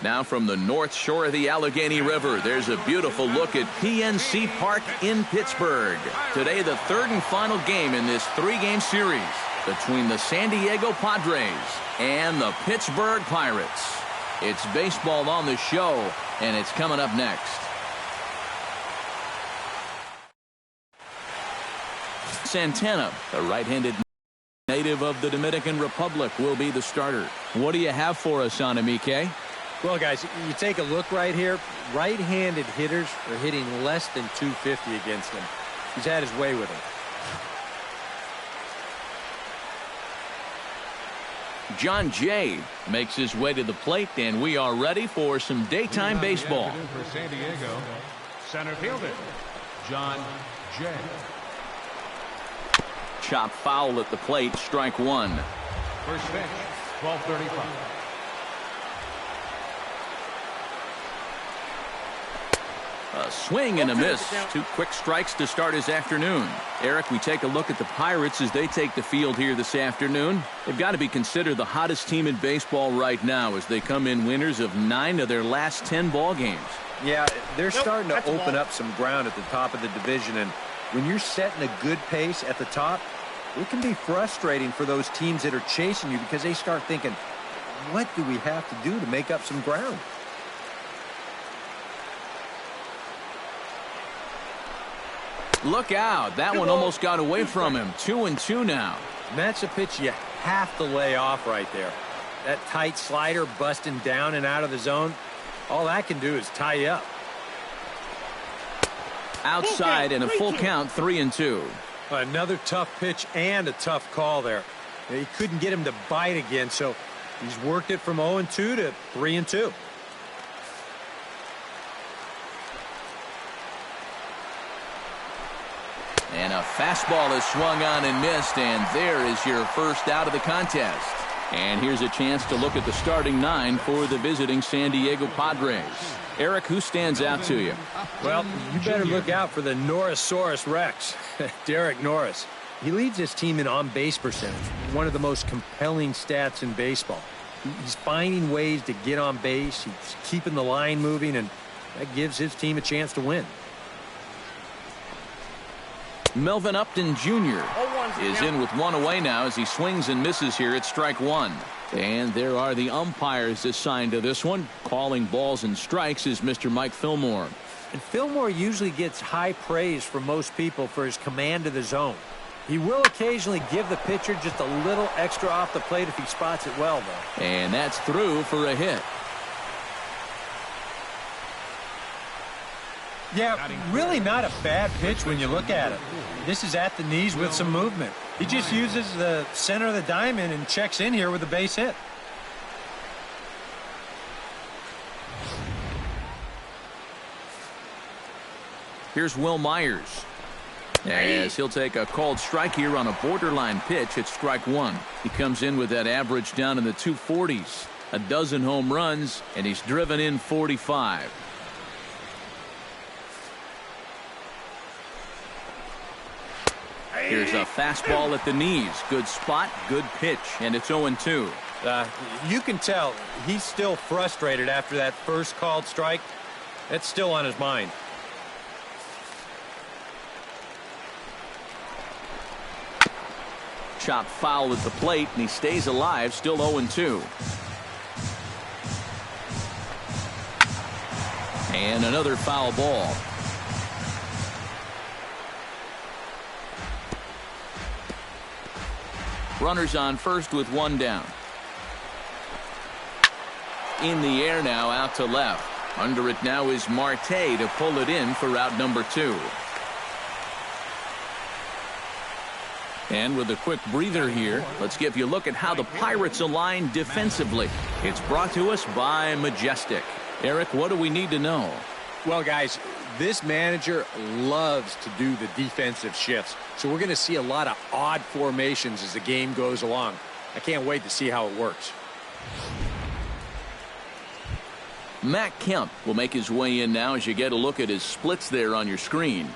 Now from the north shore of the Allegheny River, there's a beautiful look at PNC Park in Pittsburgh. Today, the third and final game in this three-game series between the San Diego Padres and the Pittsburgh Pirates. It's baseball on the show, and it's coming up next. Santana, the right-handed native of the Dominican Republic, will be the starter. What do you have for us on him, EK? Well, guys, you take a look right here. Right-handed hitters are hitting less than 250 against him. He's had his way with him. John Jay makes his way to the plate, and we are ready for some daytime baseball. For San Diego, center fielder, John Jay. Chop foul at the plate, strike one. First pitch, 12:35. A swing and a miss. Two quick strikes to start his afternoon. Eric, we take a look at the Pirates as they take the field here this afternoon. They've got to be considered the hottest team in baseball right now as they come in winners of 9 of their last 10 ball games. Yeah, they're starting to open up some ground at the top of the division, and when you're setting a good pace at the top, it can be frustrating for those teams that are chasing you because they start thinking, what do we have to do to make up some ground? Look out. That one almost got away from him. 2-2 now. And that's a pitch you have to lay off right there. That tight slider busting down and out of the zone, all that can do is tie you up. Outside and a full count, 3-2. Another tough pitch and a tough call there. He couldn't get him to bite again, so he's worked it from 0-2 to 3-2. And a fastball is swung on and missed, and there is your first out of the contest. And here's a chance to look at the starting 9 for the visiting San Diego Padres. Eric, who stands out to you? Well, you better look out for the Norrisaurus Rex, Derek Norris. He leads his team in on-base percentage, one of the most compelling stats in baseball. He's finding ways to get on base, he's keeping the line moving, and that gives his team a chance to win. Melvin Upton Jr. is in with one away now as he swings and misses here at strike one. And there are the umpires assigned to this one. Calling balls and strikes is Mr. Mike Fillmore. And Fillmore usually gets high praise from most people for his command of the zone. He will occasionally give the pitcher just a little extra off the plate if he spots it well, though. And that's through for a hit. Yeah, really not a bad pitch when you look at it. This is at the knees with some movement. He just uses the center of the diamond and checks in here with a base hit. Here's Will Myers, as he'll take a called strike here on a borderline pitch at strike one. He comes in with that average down in the 240s. A dozen home runs, and he's driven in 45. Here's a fastball at the knees. Good spot, good pitch, and it's 0-2. You can tell he's still frustrated after that first called strike. That's still on his mind. Chop foul at the plate, and he stays alive, still 0-2. And another foul ball. Runners on first with one down. In the air now, out to left. Under it now is Marte to pull it in for out number 2. And with a quick breather here, let's give you a look at how the Pirates align defensively. It's brought to us by Majestic. Eric, what do we need to know? Well, guys, this manager loves to do the defensive shifts. So we're going to see a lot of odd formations as the game goes along. I can't wait to see how it works. Matt Kemp will make his way in now as you get a look at his splits there on your screen.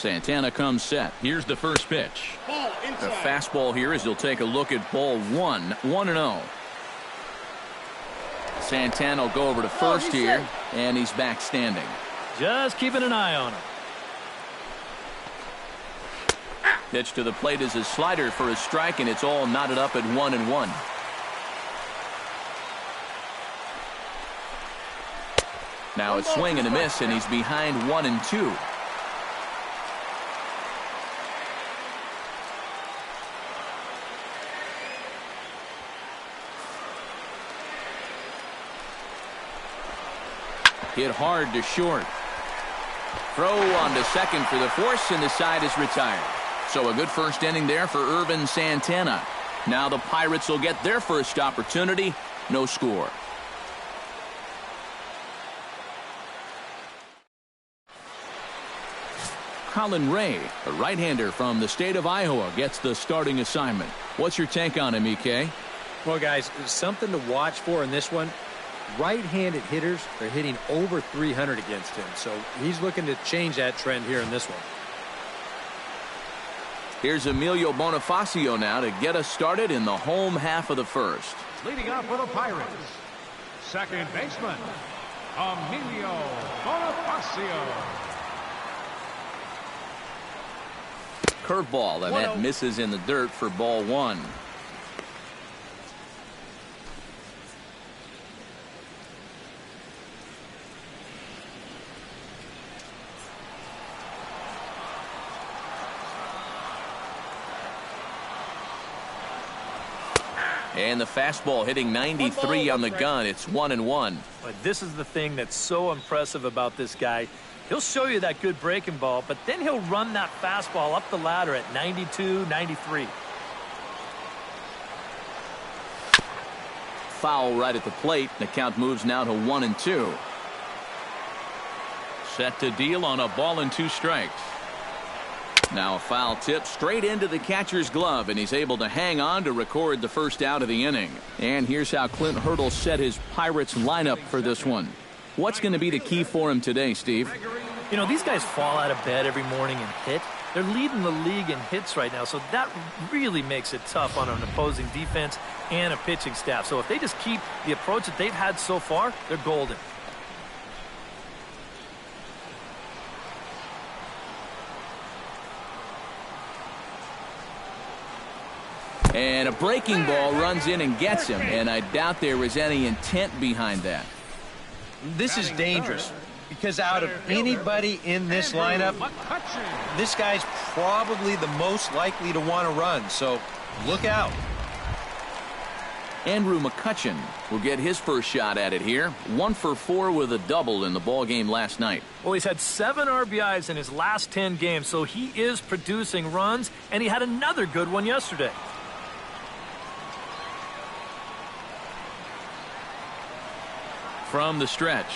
Santana comes set. Here's the first pitch. The fastball here as he'll take a look at ball 1-0. Santana will go over to first here, and he's back standing. Just keeping an eye on him. Pitch to the plate is a slider for a strike, and it's all knotted up at 1-1. Now a swing and a miss, and he's behind 1-2. Hit hard to short. Throw on to second for the force, and the side is retired. So a good first inning there for Ervin Santana. Now the Pirates will get their first opportunity. No score. Colin Ray, a right-hander from the state of Iowa, gets the starting assignment. What's your take on him, EK? Well, guys, something to watch for in this one. Right-handed hitters are hitting over 300 against him, so he's looking to change that trend here in this one. Here's Emilio Bonifacio now to get us started in the home half of the first. Leading off for the Pirates, second baseman, Emilio Bonifacio. Curveball, and that misses in the dirt for ball 1. And the fastball hitting 93 on the gun. It's 1-1. But this is the thing that's so impressive about this guy. He'll show you that good breaking ball, but then he'll run that fastball up the ladder at 92, 93. Foul right at the plate. The count moves now to 1-2. Set to deal on a ball and 2 strikes. Now a foul tip straight into the catcher's glove, and he's able to hang on to record the first out of the inning. And here's how Clint Hurdle set his Pirates lineup for this one. What's going to be the key for him today, Steve? You know, these guys fall out of bed every morning and hit. They're leading the league in hits right now, so that really makes it tough on an opposing defense and a pitching staff. So if they just keep the approach that they've had so far, they're golden. And a breaking ball runs in and gets him, and I doubt there was any intent behind that. This is dangerous because out of anybody in this lineup, this guy's probably the most likely to want to run, so look out. Andrew McCutchen will get his first shot at it here. 1 for 4 with a double in the ball game last night. Well, he's had 7 RBIs in his last 10 games, so he is producing runs, and he had another good one yesterday. From the stretch.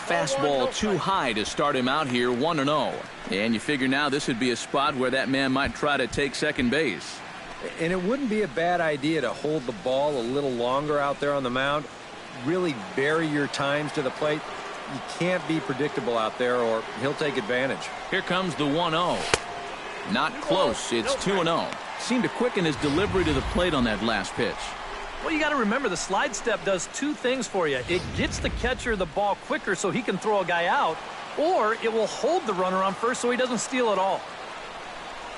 Fastball too high to start him out here, 1-0. And you figure now this would be a spot where that man might try to take second base. And it wouldn't be a bad idea to hold the ball a little longer out there on the mound. Really vary your times to the plate. You can't be predictable out there or he'll take advantage. Here comes the 1-0. Not close. It's 2-0. Seemed to quicken his delivery to the plate on that last pitch. Well, you got to remember the slide step does 2 things for you. It gets the catcher the ball quicker so he can throw a guy out, or it will hold the runner on first so he doesn't steal it all.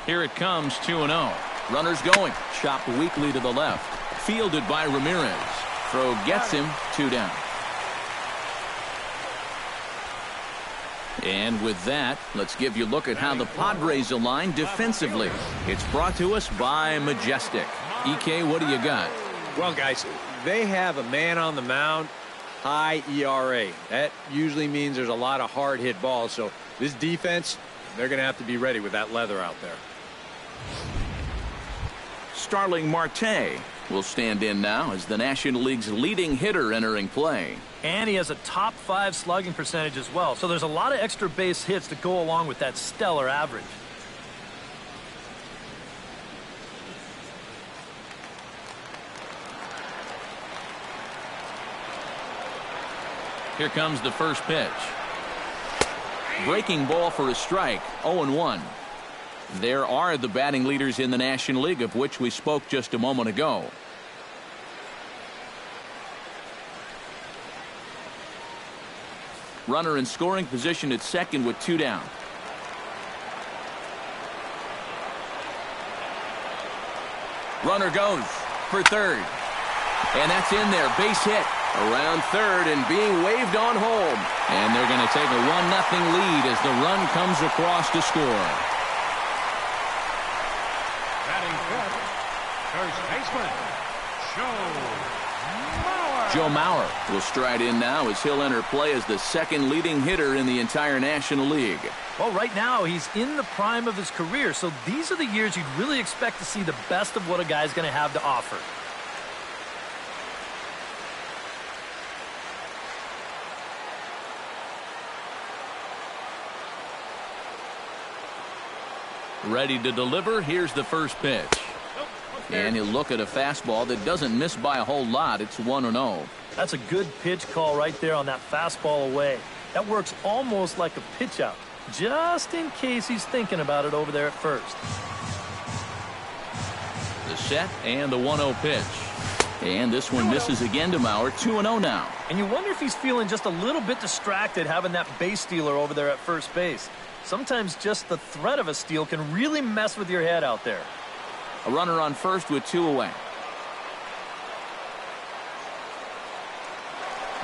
Here it comes, 2-0. Runners going. Chopped weakly to the left. Fielded by Ramirez. Throw gets him, 2 down. And with that, let's give you a look at how the Padres align defensively. It's brought to us by Majestic. EK, what do you got? Well, guys, they have a man on the mound, high ERA. That usually means there's a lot of hard hit balls. So this defense, they're going to have to be ready with that leather out there. Starling Marte will stand in now as the National League's leading hitter entering play. And he has a top 5 slugging percentage as well. So there's a lot of extra base hits to go along with that stellar average. Here comes the first pitch. Breaking ball for a strike. 0-1. There are the batting leaders in the National League, of which we spoke just a moment ago. Runner in scoring position at second with 2 down. Runner goes for third. And that's in there. Base hit. Around third and being waved on home. And they're going to take a 1-0 lead as the run comes across to score. Batting fifth, first baseman, Joe Mauer will stride in now as he'll enter play as the second leading hitter in the entire National League. Well, right now he's in the prime of his career, so these are the years you'd really expect to see the best of what a guy's going to have to offer. Ready to deliver. Here's the first pitch. And he'll look at a fastball that doesn't miss by a whole lot. It's 1-0. That's a good pitch call right there on that fastball away. That works almost like a pitch out, just in case he's thinking about it over there at first. The set and the 1-0 pitch. And this one misses again to Mauer. 2-0 now. And you wonder if he's feeling just a little bit distracted having that base stealer over there at first base. Sometimes just the threat of a steal can really mess with your head out there. A runner on first with 2 away.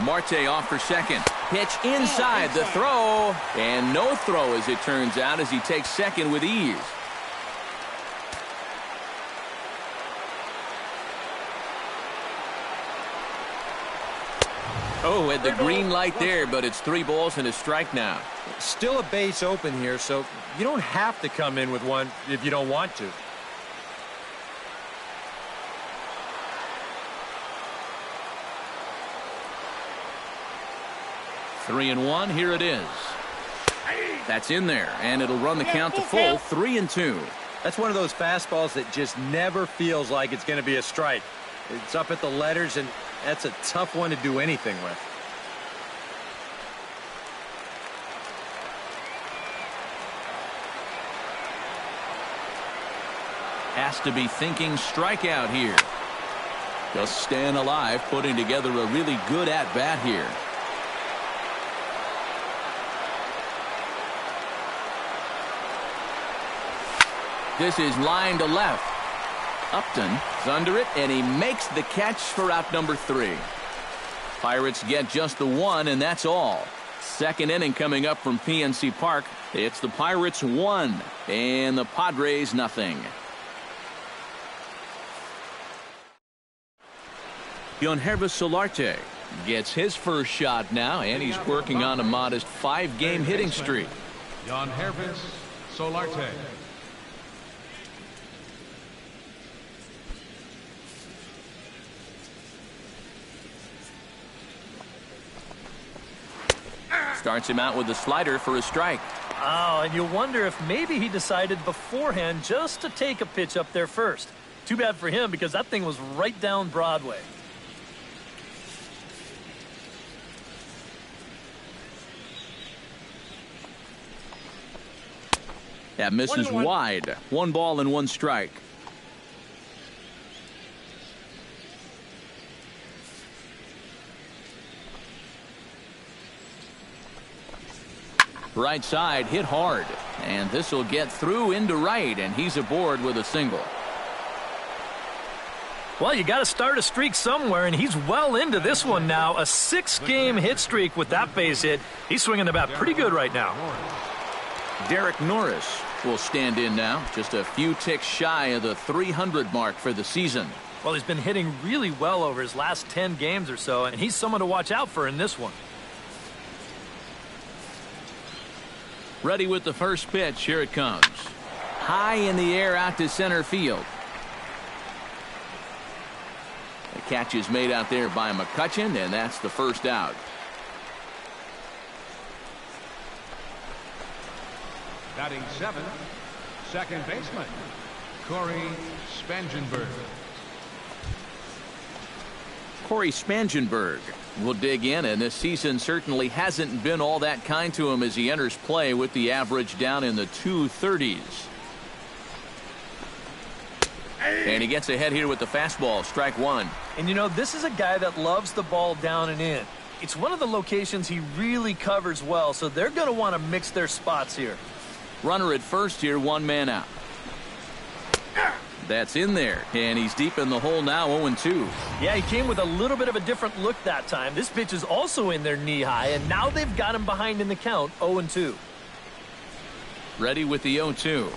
Marte off for second. Pitch inside the throw. And no throw as it turns out as he takes second with ease. Oh, at the green light there, but it's 3 balls and a strike now. Still a base open here, so you don't have to come in with one if you don't want to. Three and 1, here it is. That's in there, and it'll run the count to full. 3-2. That's one of those fastballs that just never feels like it's going to be a strike. It's up at the letters, and that's a tough one to do anything with. Has to be thinking strikeout here. Just staying alive, putting together a really good at-bat here. This is line to left. Upton is under it, and he makes the catch for out number 3. Pirates get just the 1, and that's all. Second inning coming up from PNC Park. It's the Pirates 1, and the Padres nothing. Hervis Solarte gets his first shot now, and he's working on a modest 5-game hitting streak. Hervis Solarte. Starts him out with a slider for a strike. Oh, and you wonder if maybe he decided beforehand just to take a pitch up there first. Too bad for him because that thing was right down Broadway. That misses wide. 1 ball and 1 strike. Right side hit hard, and this will get through into right, and he's aboard with a single. Well, you got to start a streak somewhere, and he's well into this one now. A 6-game hit streak with that base hit. He's swinging the bat pretty good right now. Derek Norris will stand in now, just a few ticks shy of the 300 mark for the season. Well, he's been hitting really well over his last 10 games or so, and he's someone to watch out for in this one. Ready with the first pitch. Here it comes. High in the air out to center field. The catch is made out there by McCutchen, and that's the first out. Batting 7th, second baseman, Corey Spangenberg. Corey Spangenberg will dig in, and this season certainly hasn't been all that kind to him as he enters play with the average down in the 230s. And he gets ahead here with the fastball, strike one. And you know, this is a guy that loves the ball down and in. It's one of the locations he really covers well, so they're going to want to mix their spots here. Runner at first here, one man out. That's in there, and he's deep in the hole now, 0-2. Yeah, he came with a little bit of a different look that time. This pitch is also in there knee high, and now they've got him behind in the count, 0-2. Ready with the 0-2.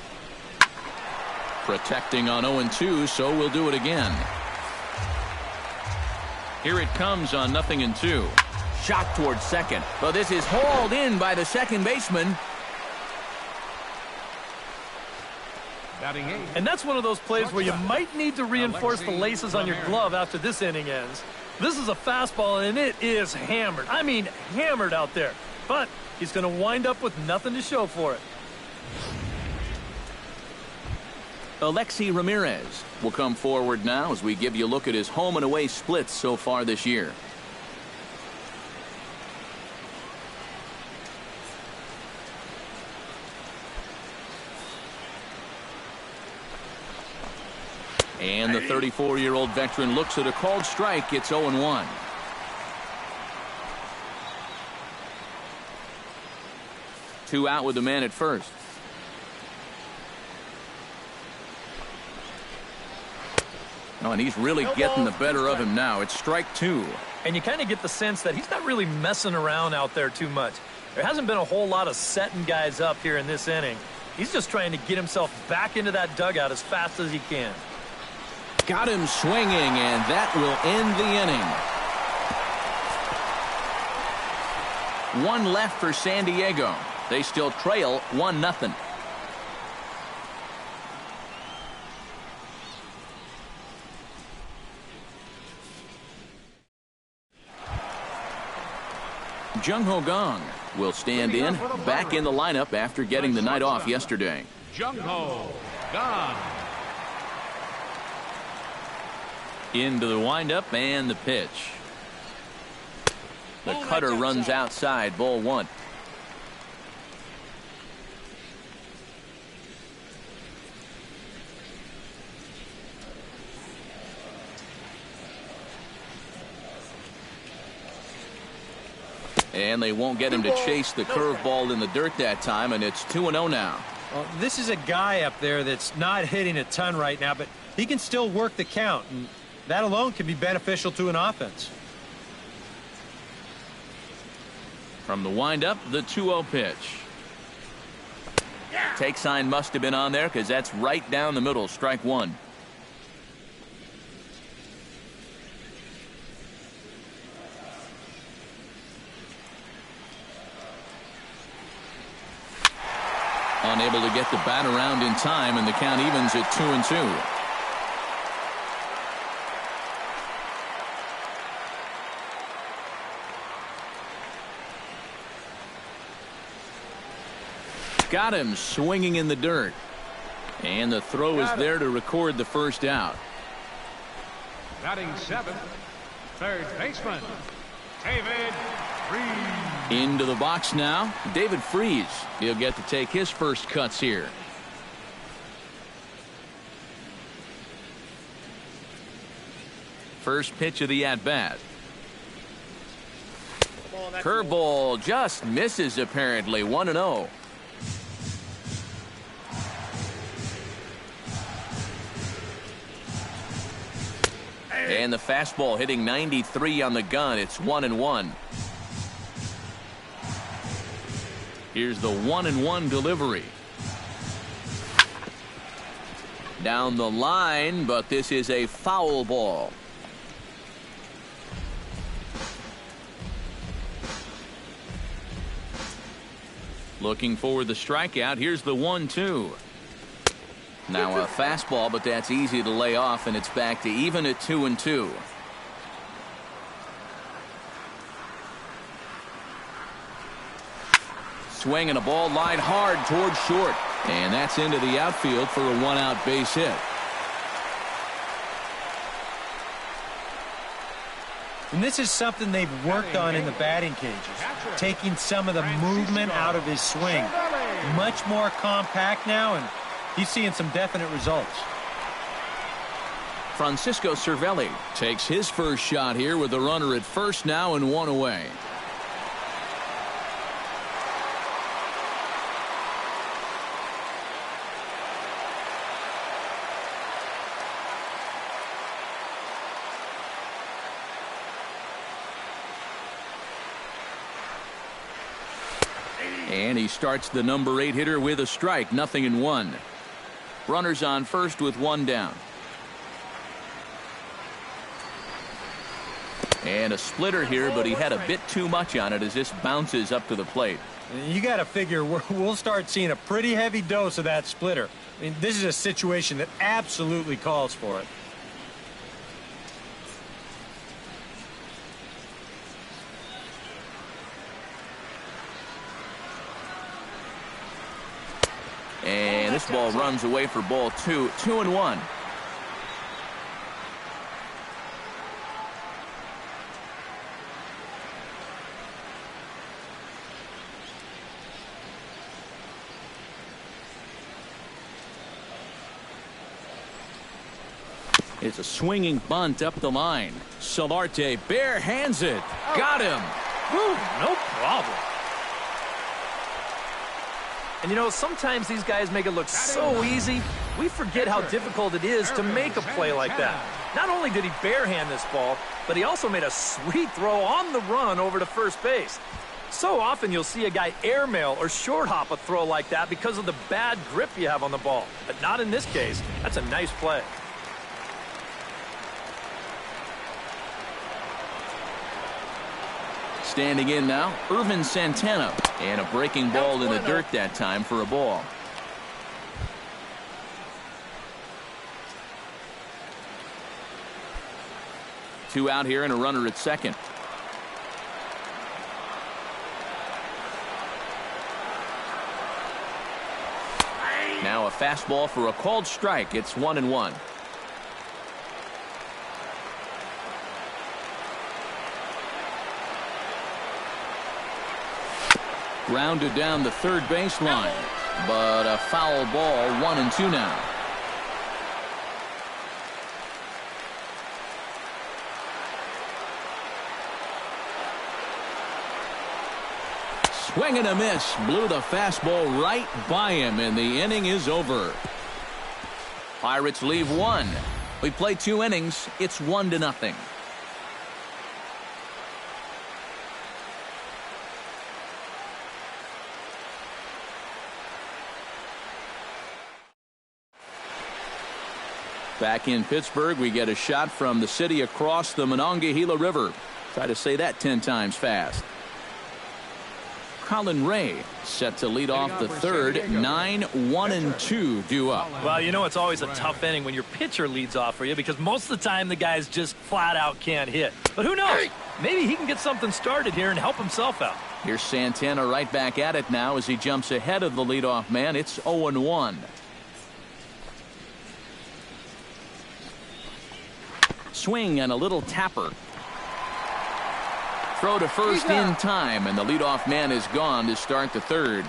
Protecting on 0-2, so we'll do it again. Here it comes on 0-2. Shot towards second. Well, this is hauled in by the second baseman. And that's one of those plays where you might need to reinforce the laces on your glove after this inning ends. This is a fastball, and it is hammered. I mean, hammered out there. But he's going to wind up with nothing to show for it. Alexi Ramirez will come forward now as we give you a look at his home and away splits so far this year. And the 34-year-old veteran looks at a called strike. It's 0-1. Two out with the man at first. Oh, and he's really getting the better of him now. It's strike two. And you kind of get the sense that he's not really messing around out there too much. There hasn't been a whole lot of setting guys up here in this inning. He's just trying to get himself back into that dugout as fast as he can. Got him swinging, and that will end the inning. One left for San Diego. They still trail 1-0. Jung Ho Gong will stand in, back in the lineup after getting the night off yesterday. Jung Ho Gong. Into the windup and the pitch. The cutter runs outside, ball one. And they won't get him to chase the curveball in the dirt that time, and it's 2-0 now. Well, this is a guy up there that's not hitting a ton right now, but he can still work the count, and that alone can be beneficial to an offense. From the windup, the 2-0 pitch. Take sign must have been on there because that's right down the middle, strike one. Unable to get the bat around in time, and the count evens at 2-2. Got him swinging in the dirt. And the throw is there to record the first out. Batting seventh, third baseman, David Freese. Into the box now, David Freese. He'll get to take his first cuts here. First pitch of the at-bat. Curveball just misses apparently, 1-0. And the fastball hitting 93 on the gun. It's 1-1. Here's the 1-1 delivery. Down the line, but this is a foul ball. Looking for the strikeout. Here's the 1-2. Now a fastball, but that's easy to lay off, and it's back to even at 2-2. Swing and a ball lined hard towards short, and that's into the outfield for a one-out base hit. And this is something they've worked on in the batting cages, taking some of the movement out of his swing. Much more compact now, and he's seeing some definite results. Francisco Cervelli takes his first shot here with a runner at first now and one away. And he starts the number 8 hitter with a strike, 0-1. Runners on first with one down. And a splitter here, but he had a bit too much on it as this bounces up to the plate. You got to figure we'll start seeing a pretty heavy dose of that splitter. I mean, this is a situation that absolutely calls for it. And this ball runs away for ball 2, 2-1. It's a swinging bunt up the line. Solarte bare hands it. Got him. Woo, no problem. And you know, sometimes these guys make it look so easy, we forget how difficult it is to make a play like that. Not only did he barehand this ball, but he also made a sweet throw on the run over to first base. So often you'll see a guy airmail or short hop a throw like that because of the bad grip you have on the ball. But not in this case. That's a nice play. Standing in now, Irvin Santana. And a breaking ball in the dirt that time for a ball. Two out here and a runner at second. Now a fastball for a called strike. It's 1-1. Grounded down the third baseline, but a foul ball, 1-2 now. Swing and a miss, blew the fastball right by him, and the inning is over. Pirates leave one. We play 2 innings. It's 1-0. Back in Pittsburgh, we get a shot from the city across the Monongahela River. Try to say that 10 times fast. Colin Ray set to lead off the third. 9-1-2 due up. Well, you know it's always a tough inning when your pitcher leads off for you because most of the time the guys just flat out can't hit. But who knows? Maybe he can get something started here and help himself out. Here's Santana right back at it now as he jumps ahead of the leadoff man. It's 0-1. Swing and a little tapper. Throw to first in time, and the leadoff man is gone to start the third.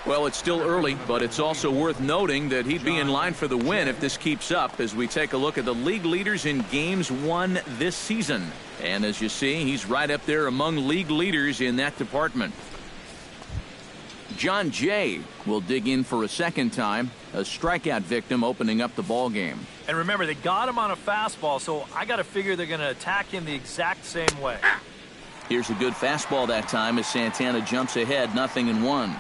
Well, it's still early, but it's also worth noting that he'd be in line for the win if this keeps up as we take a look at the league leaders in games won this season. And as you see, he's right up there among league leaders in that department. John Jay will dig in for a second time, a strikeout victim opening up the ball game. And remember, they got him on a fastball, so I got to figure they're going to attack him the exact same way. Here's a good fastball that time as Santana jumps ahead, 0-1.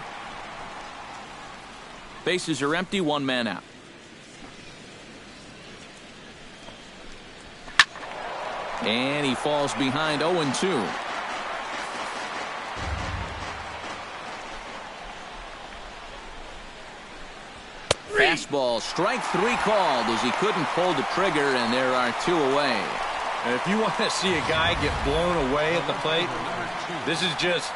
Bases are empty, 1 man out. And he falls behind 0-2. Fastball, strike 3 called as he couldn't pull the trigger, and there are 2 away. And if you want to see a guy get blown away at the plate, this is just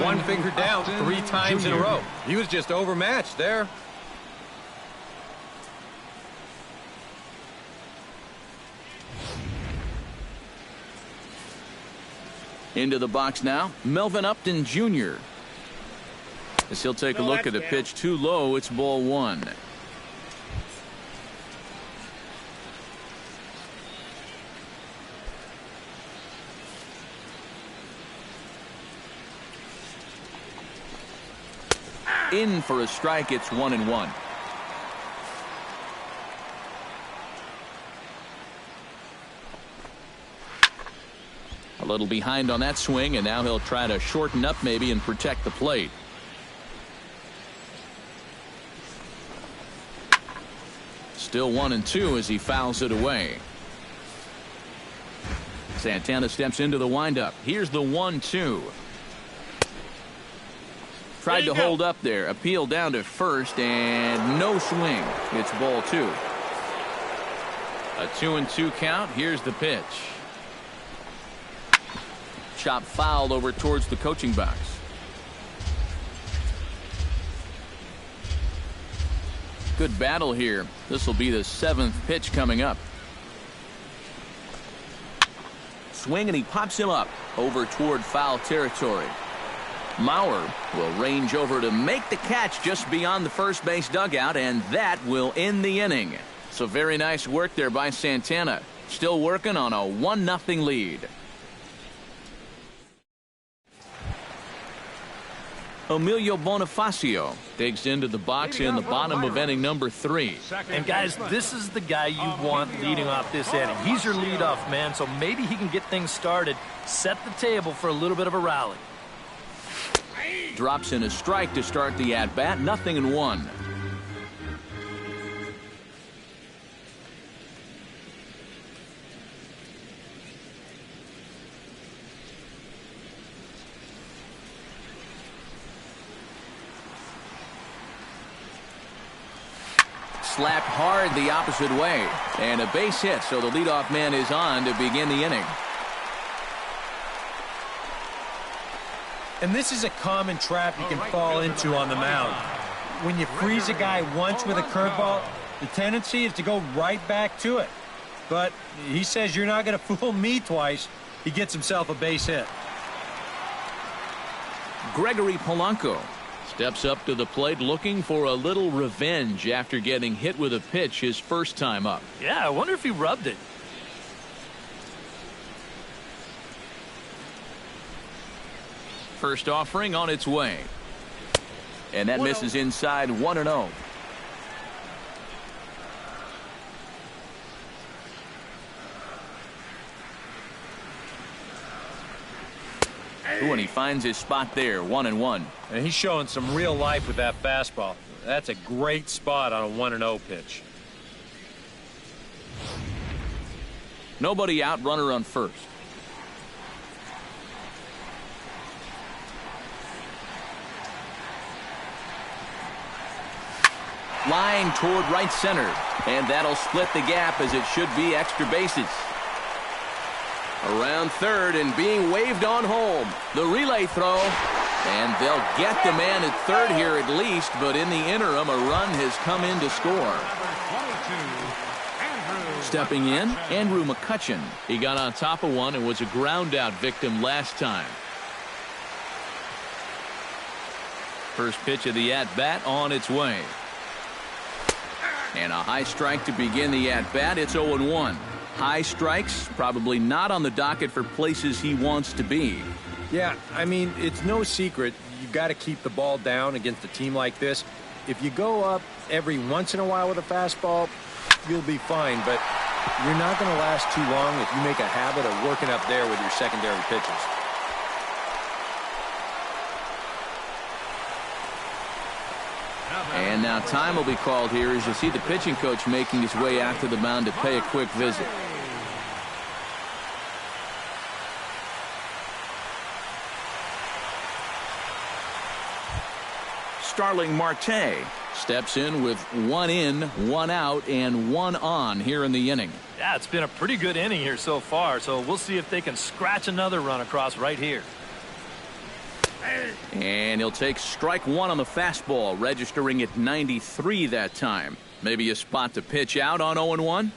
one finger down 3 times in a row. He was just overmatched there. Into the box now, Melvin Upton Jr. As he'll take a look at the pitch too low, it's ball one. In for a strike, it's 1-1. A little behind on that swing, and now he'll try to shorten up maybe and protect the plate. Still 1-2 as he fouls it away. Santana steps into the windup. Here's the 1-2. Tried to hold up there. Appeal down to first, and no swing. It's ball two. A 2-2 count. Here's the pitch. Chop fouled over towards the coaching box. Good battle here. This will be the 7th pitch coming up. Swing, and he pops him up over toward foul territory. Mauer will range over to make the catch just beyond the first base dugout, and that will end the inning. So very nice work there by Santana. Still working on a 1-0 lead. Emilio Bonifacio digs into the box in the bottom of inning number 3. And guys, this is the guy you want leading off this inning. He's your leadoff man, so maybe he can get things started, set the table for a little bit of a rally. Drops in a strike to start the at-bat. 0-1. Slapped hard the opposite way, and a base hit, so the leadoff man is on to begin the inning. And this is a common trap you can fall into on the mound. When you freeze a guy once with a curveball, the tendency is to go right back to it. But he says, you're not going to fool me twice. He gets himself a base hit. Gregory Polanco steps up to the plate looking for a little revenge after getting hit with a pitch his first time up. Yeah, I wonder if he rubbed it. First offering on its way. And that misses inside. 1-0. Ooh, and he finds his spot there. 1-1. And he's showing some real life with that fastball. That's a great spot on a 1-0 pitch. Nobody out, runner on first. Line toward right center, and that'll split the gap as it should be extra bases. Around third and being waved on home. The relay throw, and they'll get the man at third here at least, but in the interim a run has come in to score. Stepping in, Andrew McCutcheon. He got on top of one and was a ground out victim last time. First pitch of the at bat on its way. And a high strike to begin the at-bat. It's 0-1. High strikes, probably not on the docket for places he wants to be. Yeah, I mean, it's no secret. You've got to keep the ball down against a team like this. If you go up every once in a while with a fastball, you'll be fine. But you're not going to last too long if you make a habit of working up there with your secondary pitches. And now time will be called here as you see the pitching coach making his way out to the mound to pay a quick visit. Starling Marte steps in with 1 in, 1 out, and 1 on here in the inning. Yeah, it's been a pretty good inning here so far, so we'll see if they can scratch another run across right here. And he'll take strike 1 on the fastball, registering at 93 that time. Maybe a spot to pitch out on 0-1?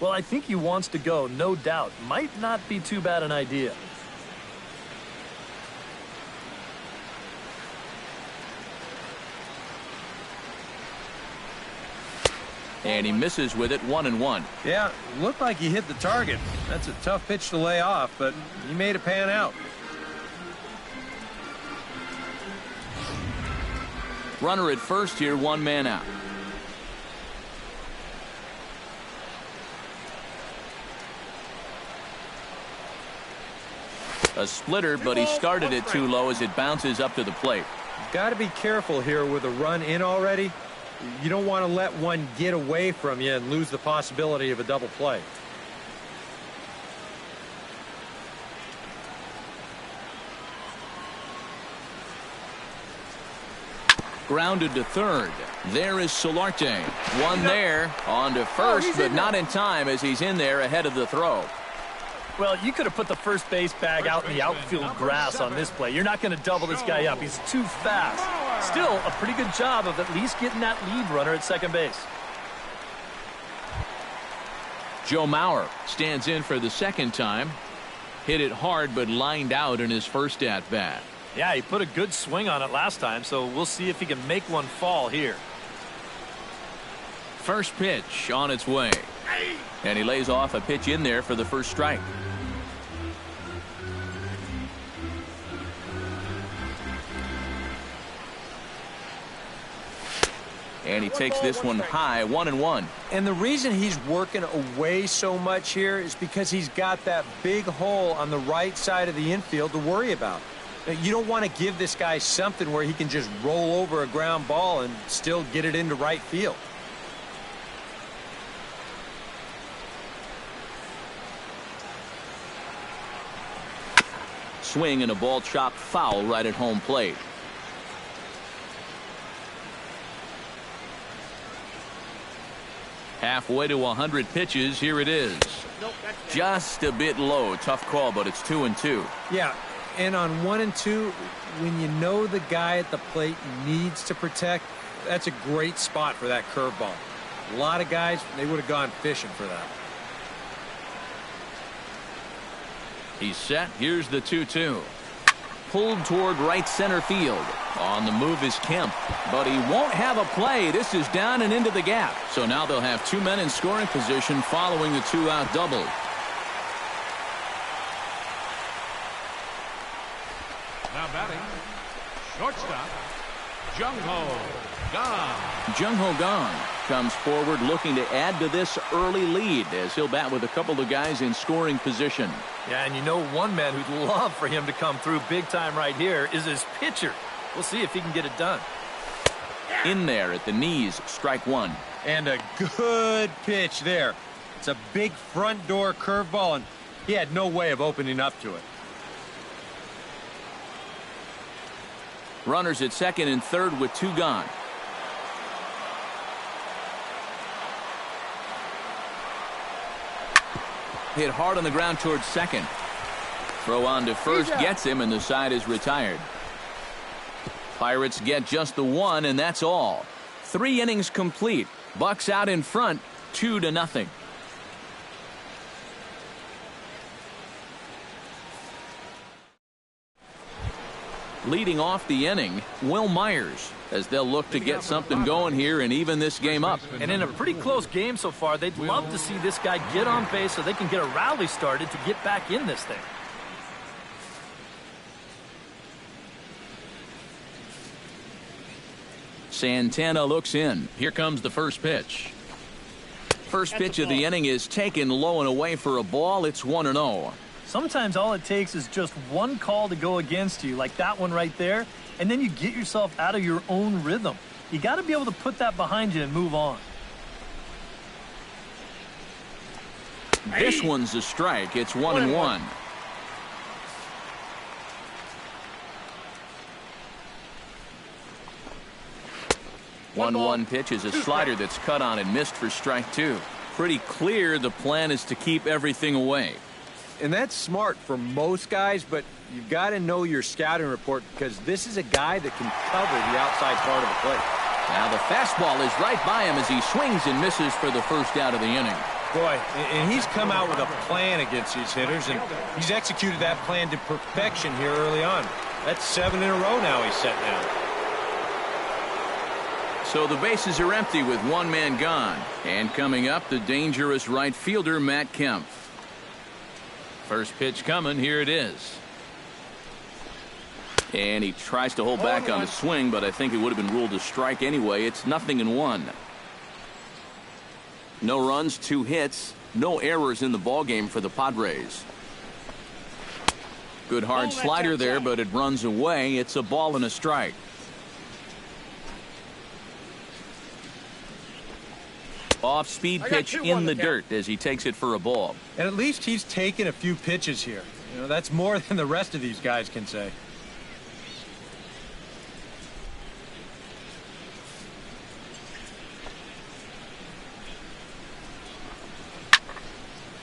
Well, I think he wants to go, no doubt. Might not be too bad an idea. And he misses with it, 1-1. Yeah, looked like he hit the target. That's a tough pitch to lay off, but he made it pan out. Runner at first here, 1 man out. A splitter, but he started it too low as it bounces up to the plate. Got to be careful here with a run in already. You don't want to let one get away from you and lose the possibility of a double play. Grounded to third. There is Solarte. One there. On to first, but not in time as he's in there ahead of the throw. Well, you could have put the first base bag out in the outfield grass on this play. You're not going to double this guy up. He's too fast. Still, a pretty good job of at least getting that lead runner at second base. Joe Mauer stands in for the second time. Hit it hard, but lined out in his first at-bat. Yeah, he put a good swing on it last time, so we'll see if he can make one fall here. First pitch on its way. And he lays off a pitch in there for the first strike. And he takes this one high, 1-1. And the reason he's working away so much here is because he's got that big hole on the right side of the infield to worry about. You don't want to give this guy something where he can just roll over a ground ball and still get it into right field. Swing and a ball chopped foul right at home plate. Halfway to 100 pitches. Here it is. Just a bit low. Tough call, but it's 2-2. Yeah, and on 1 and 2, when you know the guy at the plate needs to protect, that's a great spot for that curveball. A lot of guys, they would have gone fishing for that. He's set. Here's the 2-2. Pulled toward right center field. On the move is Kemp, but he won't have a play. This is down and into the gap. So now they'll have 2 men in scoring position following the 2-out double. Now batting, shortstop, Jung-Ho Kang. Jung-Ho Kang comes forward looking to add to this early lead as he'll bat with a couple of guys in scoring position. Yeah, and you know one man who'd love for him to come through big time right here is his pitcher. We'll see if he can get it done. In there at the knees, strike one. And a good pitch there. It's a big front door curveball, and he had no way of opening up to it. Runners at second and third with 2 gone. Hit hard on the ground towards second. Throw on to first gets him, and the side is retired. Pirates get just the 1, and that's all. 3 innings complete. Bucks out in front, 2-0. Leading off the inning, Will Myers, as they'll look to get something going here and even this game up. And in a pretty close game so far, they'd love to see this guy get on base so they can get a rally started to get back in this thing. Santana looks in. Here comes the first pitch. First pitch of the inning is taken low and away for a ball. It's 1-0. Sometimes all it takes is just one call to go against you, like that one right there, and then you get yourself out of your own rhythm. You got to be able to put that behind you and move on. This one's a strike. It's 1-1. One pitch is a slider that's cut on and missed for strike 2. Pretty clear the plan is to keep everything away. And that's smart for most guys, but you've got to know your scouting report because this is a guy that can cover the outside part of the plate. Now the fastball is right by him as he swings and misses for the first out of the inning. Boy, and he's come out with a plan against these hitters, and he's executed that plan to perfection here early on. That's 7 in a row now he's set down. So the bases are empty with one man gone. And coming up, the dangerous right fielder, Matt Kemp. First pitch coming. Here it is. And he tries to hold back on the swing, but I think it would have been ruled a strike anyway. It's 0-1. No runs, 2 hits, no errors in the ballgame for the Padres. Good hard slider there, but it runs away. It's a ball and a strike. Off-speed pitch in the dirt as he takes it for a ball. And at least he's taken a few pitches here. You know, that's more than the rest of these guys can say.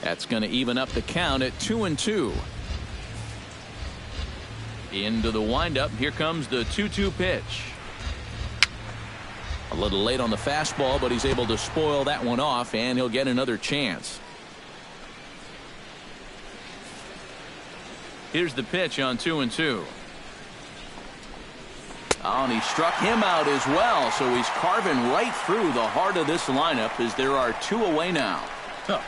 That's going to even up the count at 2-2. Into the windup. Here comes the 2-2 pitch. A little late on the fastball, but he's able to spoil that one off, and he'll get another chance. Here's the pitch on 2-2. Oh, and he struck him out as well, so he's carving right through the heart of this lineup as there are 2 away now. Oh,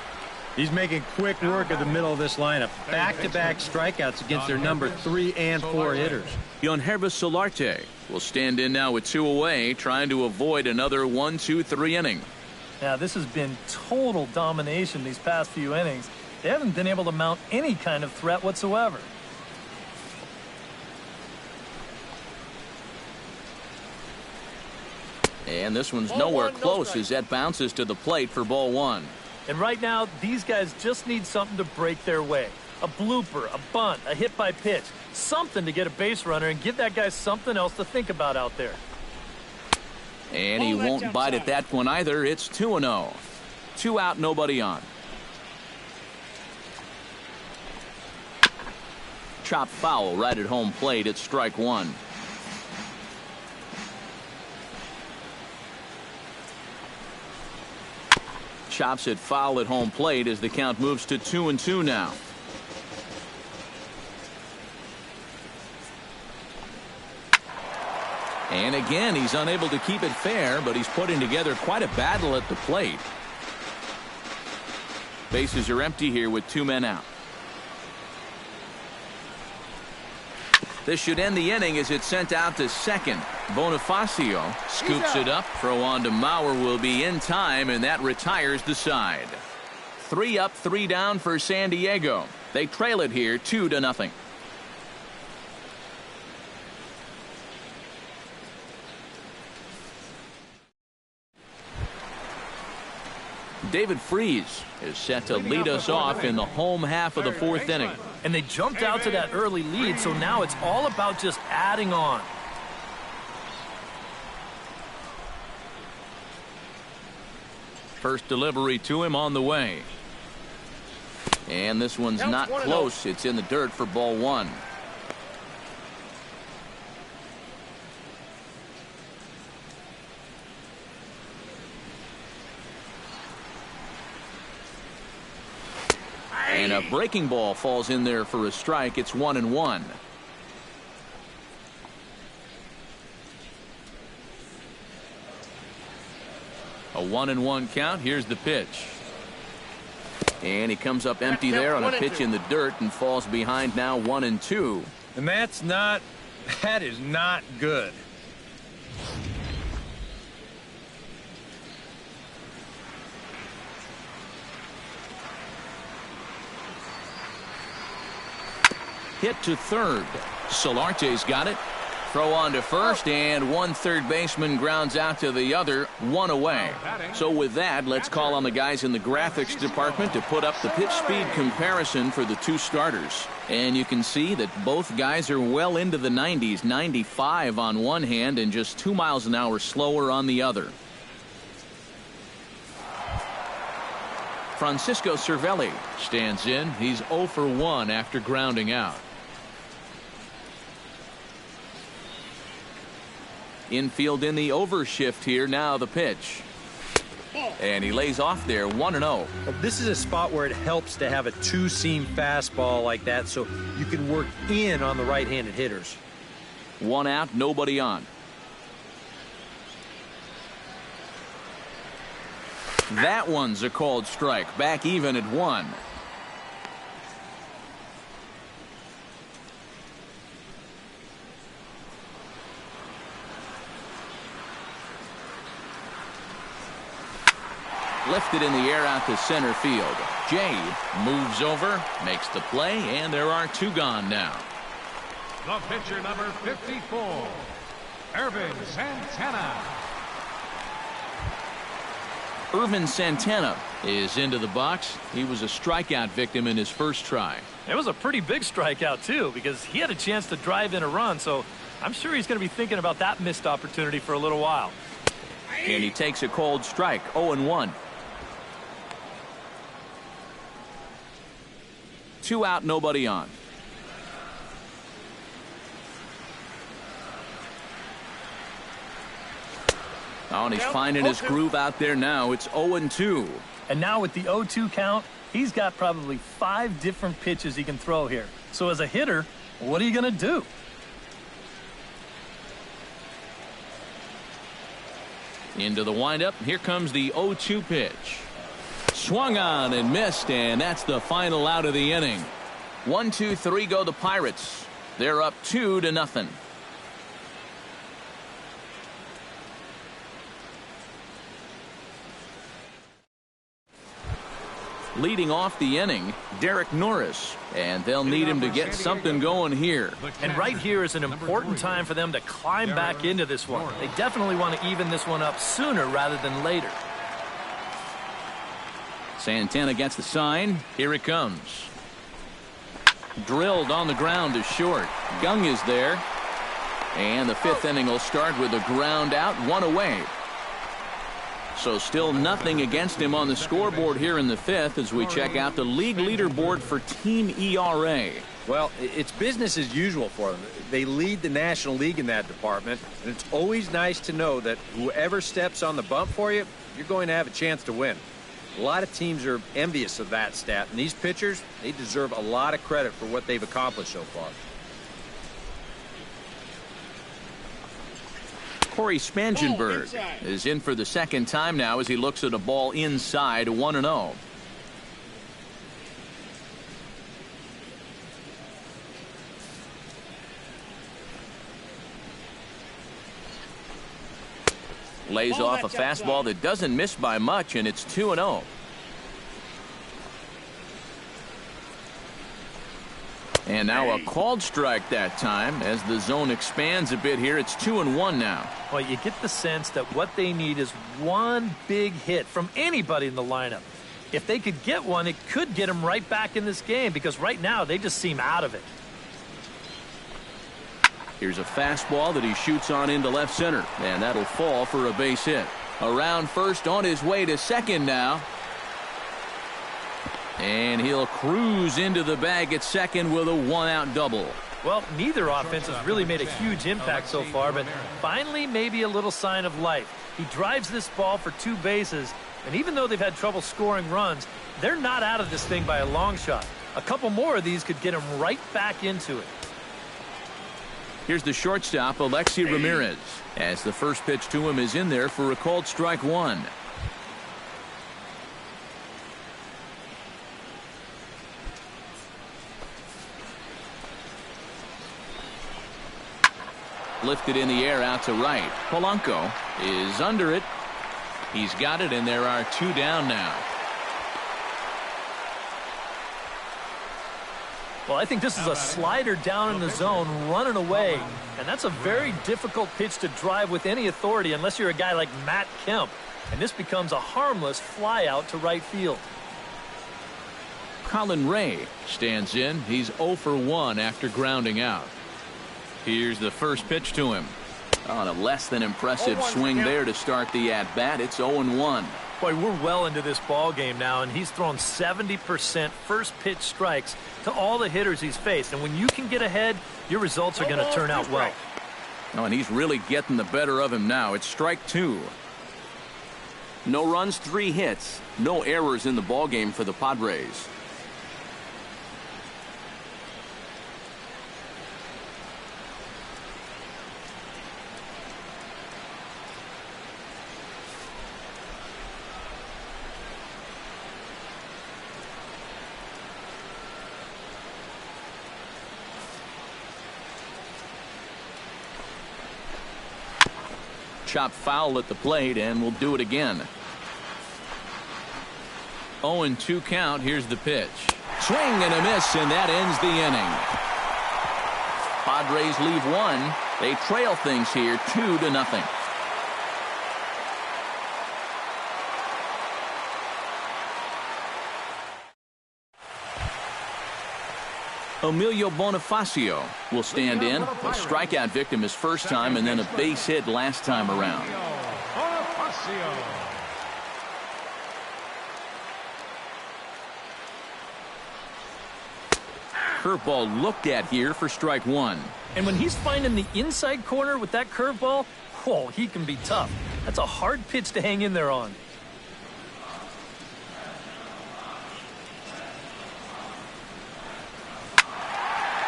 he's making quick work of the middle of this lineup. Back-to-back strikeouts against their number 3 and 4 hitters. Yangervis Solarte will stand in now with 2 away, trying to avoid another 1-2-3 inning. Now, this has been total domination these past few innings. They haven't been able to mount any kind of threat whatsoever. And this one's nowhere close as that bounces to the plate for ball 1. And right now, these guys just need something to break their way. A blooper, a bunt, a hit by pitch. Something to get a base runner and give that guy something else to think about out there. And he won't bite at that one either. It's 2-0. 2 out, nobody on. Chopped foul right at home plate. It's strike 1. Chops it foul at home plate as the count moves to 2-2 now. And again, he's unable to keep it fair, but he's putting together quite a battle at the plate. Bases are empty here with 2 men out. This should end the inning as it's sent out to second. Bonifacio scoops it up. Throw on to Mauer will be in time, and that retires the side. 3 up, 3 down for San Diego. They trail it here 2-0. David Freese is set to lead us off in the home half of the 4th inning. And they jumped out to that early lead, so now it's all about just adding on. First delivery to him on the way. And this one's not close. It's in the dirt for ball 1. And a breaking ball falls in there for a strike. It's 1-1. A 1-1 count. Here's the pitch. And he comes up empty there on a pitch in the dirt and falls behind now 1-2. And that is not good. Hit to third. Solarte's got it. Throw on to first, and one third baseman grounds out to the other, 1 away. So with that, let's call on the guys in the graphics department to put up the pitch speed comparison for the 2 starters. And you can see that both guys are well into the 90s, 95 on one hand and just 2 miles an hour slower on the other. Francisco Cervelli stands in. He's 0 for 1 after grounding out. Infield in the overshift here. Now the pitch. And he lays off there, 1-0. This is a spot where it helps to have a 2-seam fastball like that so you can work in on the right-handed hitters. 1 out, nobody on. That one's a called strike. Back even at 1. Lifted in the air out to center field. Jay moves over, makes the play, and there are 2 gone now. The pitcher, number 54, Irvin Santana. Irvin Santana is into the box. He was a strikeout victim in his first try. It was a pretty big strikeout, too, because he had a chance to drive in a run, so I'm sure he's going to be thinking about that missed opportunity for a little while. And he takes a cold strike, 0-1. 2 out, nobody on. Oh, and he's finding his groove out there now. It's 0-2. And now with the 0-2 count, he's got probably 5 different pitches he can throw here. So as a hitter, what are you going to do? Into the windup. Here comes the 0-2 pitch. Swung on and missed, and that's the final out of the inning. 1, 2, 3 go the Pirates. They're up 2-0. Leading off the inning, Derek Norris, and they'll need him to get something going here. And right here is an important time for them to climb back into this one. They definitely want to even this one up sooner rather than later. Santana gets the sign. Here it comes. Drilled on the ground to short. Gung is there. And the 5th inning will start with a ground out, 1 away. So still nothing against him on the scoreboard here in the 5th as we check out the league leaderboard for team ERA. Well, it's business as usual for them. They lead the National League in that department, and it's always nice to know that whoever steps on the bump for you, you're going to have a chance to win. A lot of teams are envious of that stat, and these pitchers, they deserve a lot of credit for what they've accomplished so far. Corey Spangenberg is in for the 2nd time now as he looks at a ball inside, 1-0. Lays off a fastball that doesn't miss by much, and it's 2-0. And now a called strike that time as the zone expands a bit here. It's 2-1 now. Well, you get the sense that what they need is one big hit from anybody in the lineup. If they could get one, it could get them right back in this game because right now they just seem out of it. Here's a fastball that he shoots on into left center, and that'll fall for a base hit. Around first, on his way to second now. And he'll cruise into the bag at second with a 1-out double. Well, neither offense has really made a huge impact so far, but finally maybe a little sign of life. He drives this ball for 2 bases, and even though they've had trouble scoring runs, they're not out of this thing by a long shot. A couple more of these could get him right back into it. Here's the shortstop, Alexi Ramirez, as the first pitch to him is in there for a called strike 1. Lifted in the air out to right. Polanco is under it. He's got it, and there are 2 down now. Well, I think this is a slider down in the zone, running away. And that's a very difficult pitch to drive with any authority unless you're a guy like Matt Kemp. And this becomes a harmless fly out to right field. Colin Ray stands in. He's 0 for 1 after grounding out. Here's the first pitch to him. On a less than impressive swing there to start the at-bat. It's 0-1. Boy, we're well into this ball game now, and he's thrown 70% first pitch strikes to all the hitters he's faced. And when you can get ahead, your results are going to turn out well. Oh, and he's really getting the better of him now. It's strike 2. No runs, 3 hits. No errors in the ball game for the Padres. chopped foul at the plate and will do it again. 0-2 count. Here's the pitch. Swing and a miss, and that ends the inning. Padres leave one. They trail things here 2-0. Emilio Bonifacio will stand in. A strikeout victim his first time and then a base hit last time around. Curveball looked at here for strike one. And when he's finding the inside corner with that curveball, whoa, he can be tough. That's a hard pitch to hang in there on.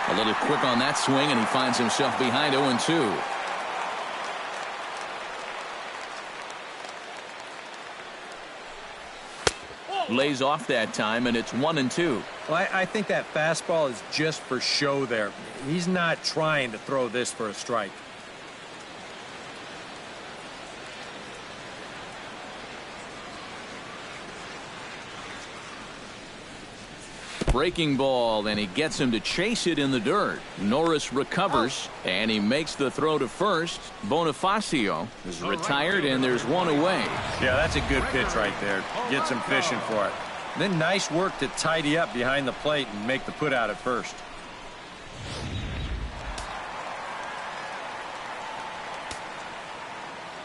A little quick on that swing, and he finds himself behind 0-2. Lays off that time, and it's 1-2. Well, I think that fastball is just for show there. He's not trying to throw this for a strike. Breaking ball, and he gets him to chase it in the dirt. Norris recovers, and he makes the throw to first. Bonifacio is retired, and there's one away. Yeah, that's a good pitch right there. Gets him fishing for it. And then nice work to tidy up behind the plate and make the put out at first.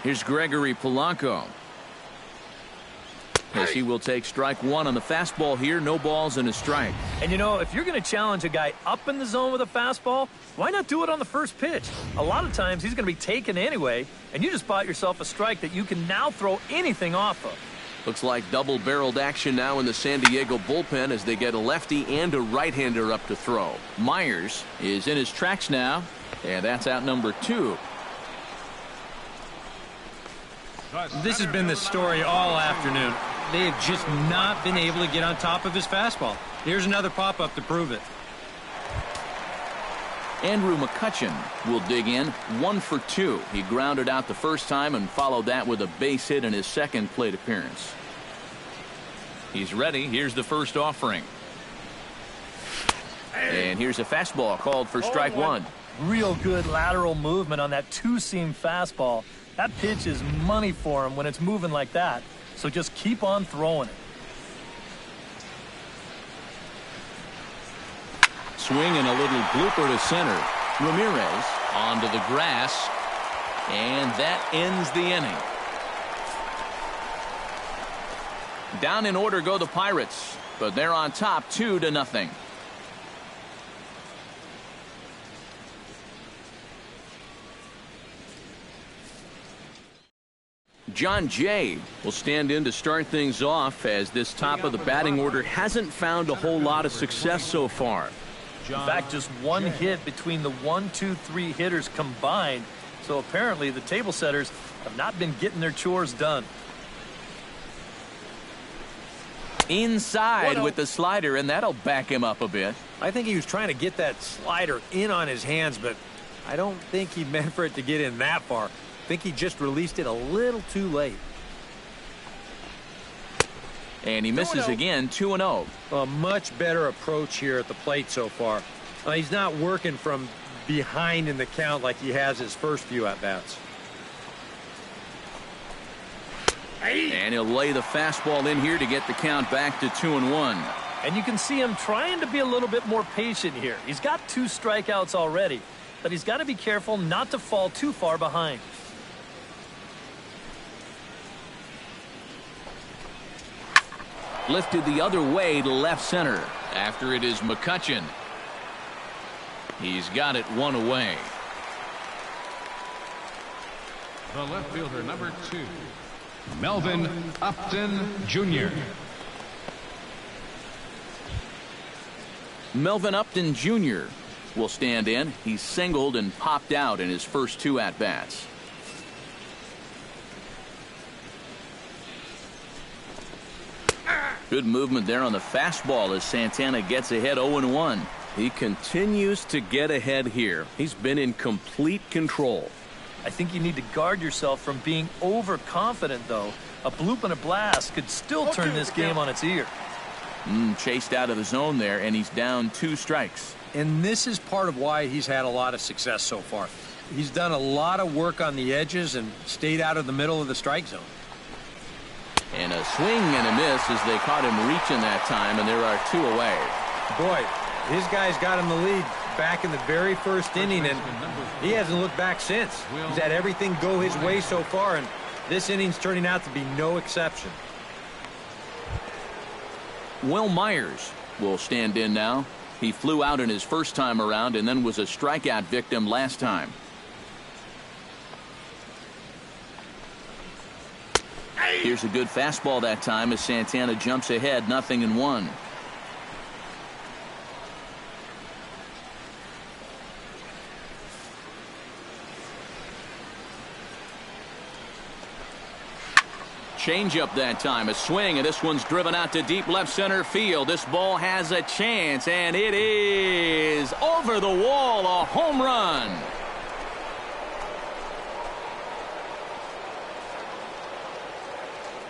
Here's Gregory Polanco. As he will take strike one on the fastball here. No balls and a strike. And you know, if you're going to challenge a guy up in the zone with a fastball, why not do it on the first pitch? A lot of times he's going to be taken anyway, and you just bought yourself a strike that you can now throw anything off of. Looks like double-barreled action now in the San Diego bullpen as they get a lefty and a right-hander up to throw. Myers is in his tracks now, and that's out number 2. This has been the story all afternoon. They have just not been able to get on top of his fastball. Here's another pop-up to prove it. Andrew McCutchen will dig in 1 for 2. He grounded out the first time and followed that with a base hit in his second plate appearance. He's ready. Here's the first offering. And here's a fastball called for strike one. Real good lateral movement on that two-seam fastball. That pitch is money for him when it's moving like that. So just keep on throwing it. Swing and a little blooper to center. Ramirez onto the grass. And that ends the inning. Down in order go the Pirates, but they're on top 2-0. John Jay will stand in to start things off as this top of the batting order hasn't found a whole lot of success so far. In fact, just one hit between the 1, 2, 3 hitters combined. So apparently the table setters have not been getting their chores done. Inside with the slider, and that'll back him up a bit. I think he was trying to get that slider in on his hands, but I don't think he meant for it to get in that far. I think he just released it a little too late. And he misses again, 2-0. A much better approach here at the plate so far. He's not working from behind in the count like he has his first few at-bats. And he'll lay the fastball in here to get the count back to 2-1. And you can see him trying to be a little bit more patient here. He's got 2 strikeouts already, but he's got to be careful not to fall too far behind. Lifted the other way to left center. After it is McCutchen. He's got it 1 away. The left fielder, number 2, Melvin Upton Jr. Melvin Upton Jr. will stand in. He's singled and popped out in his first 2 at-bats. Good movement there on the fastball as Santana gets ahead 0-1. He continues to get ahead here. He's been in complete control. I think you need to guard yourself from being overconfident, though. A bloop and a blast could still turn this game on its ear. Chased out of the zone there, and he's down 2 strikes. And this is part of why he's had a lot of success so far. He's done a lot of work on the edges and stayed out of the middle of the strike zone. And a swing and a miss as they caught him reaching that time, and there are 2 away. Boy, his guys got him the lead back in the very first inning, and he hasn't looked back since. He's had everything go his way so far, and this inning's turning out to be no exception. Will Myers will stand in now. He flew out in his first time around and then was a strikeout victim last time. Here's a good fastball that time as Santana jumps ahead, 0-1. Change-up that time, a swing, and this one's driven out to deep left center field. This ball has a chance, and it is over the wall, a home run.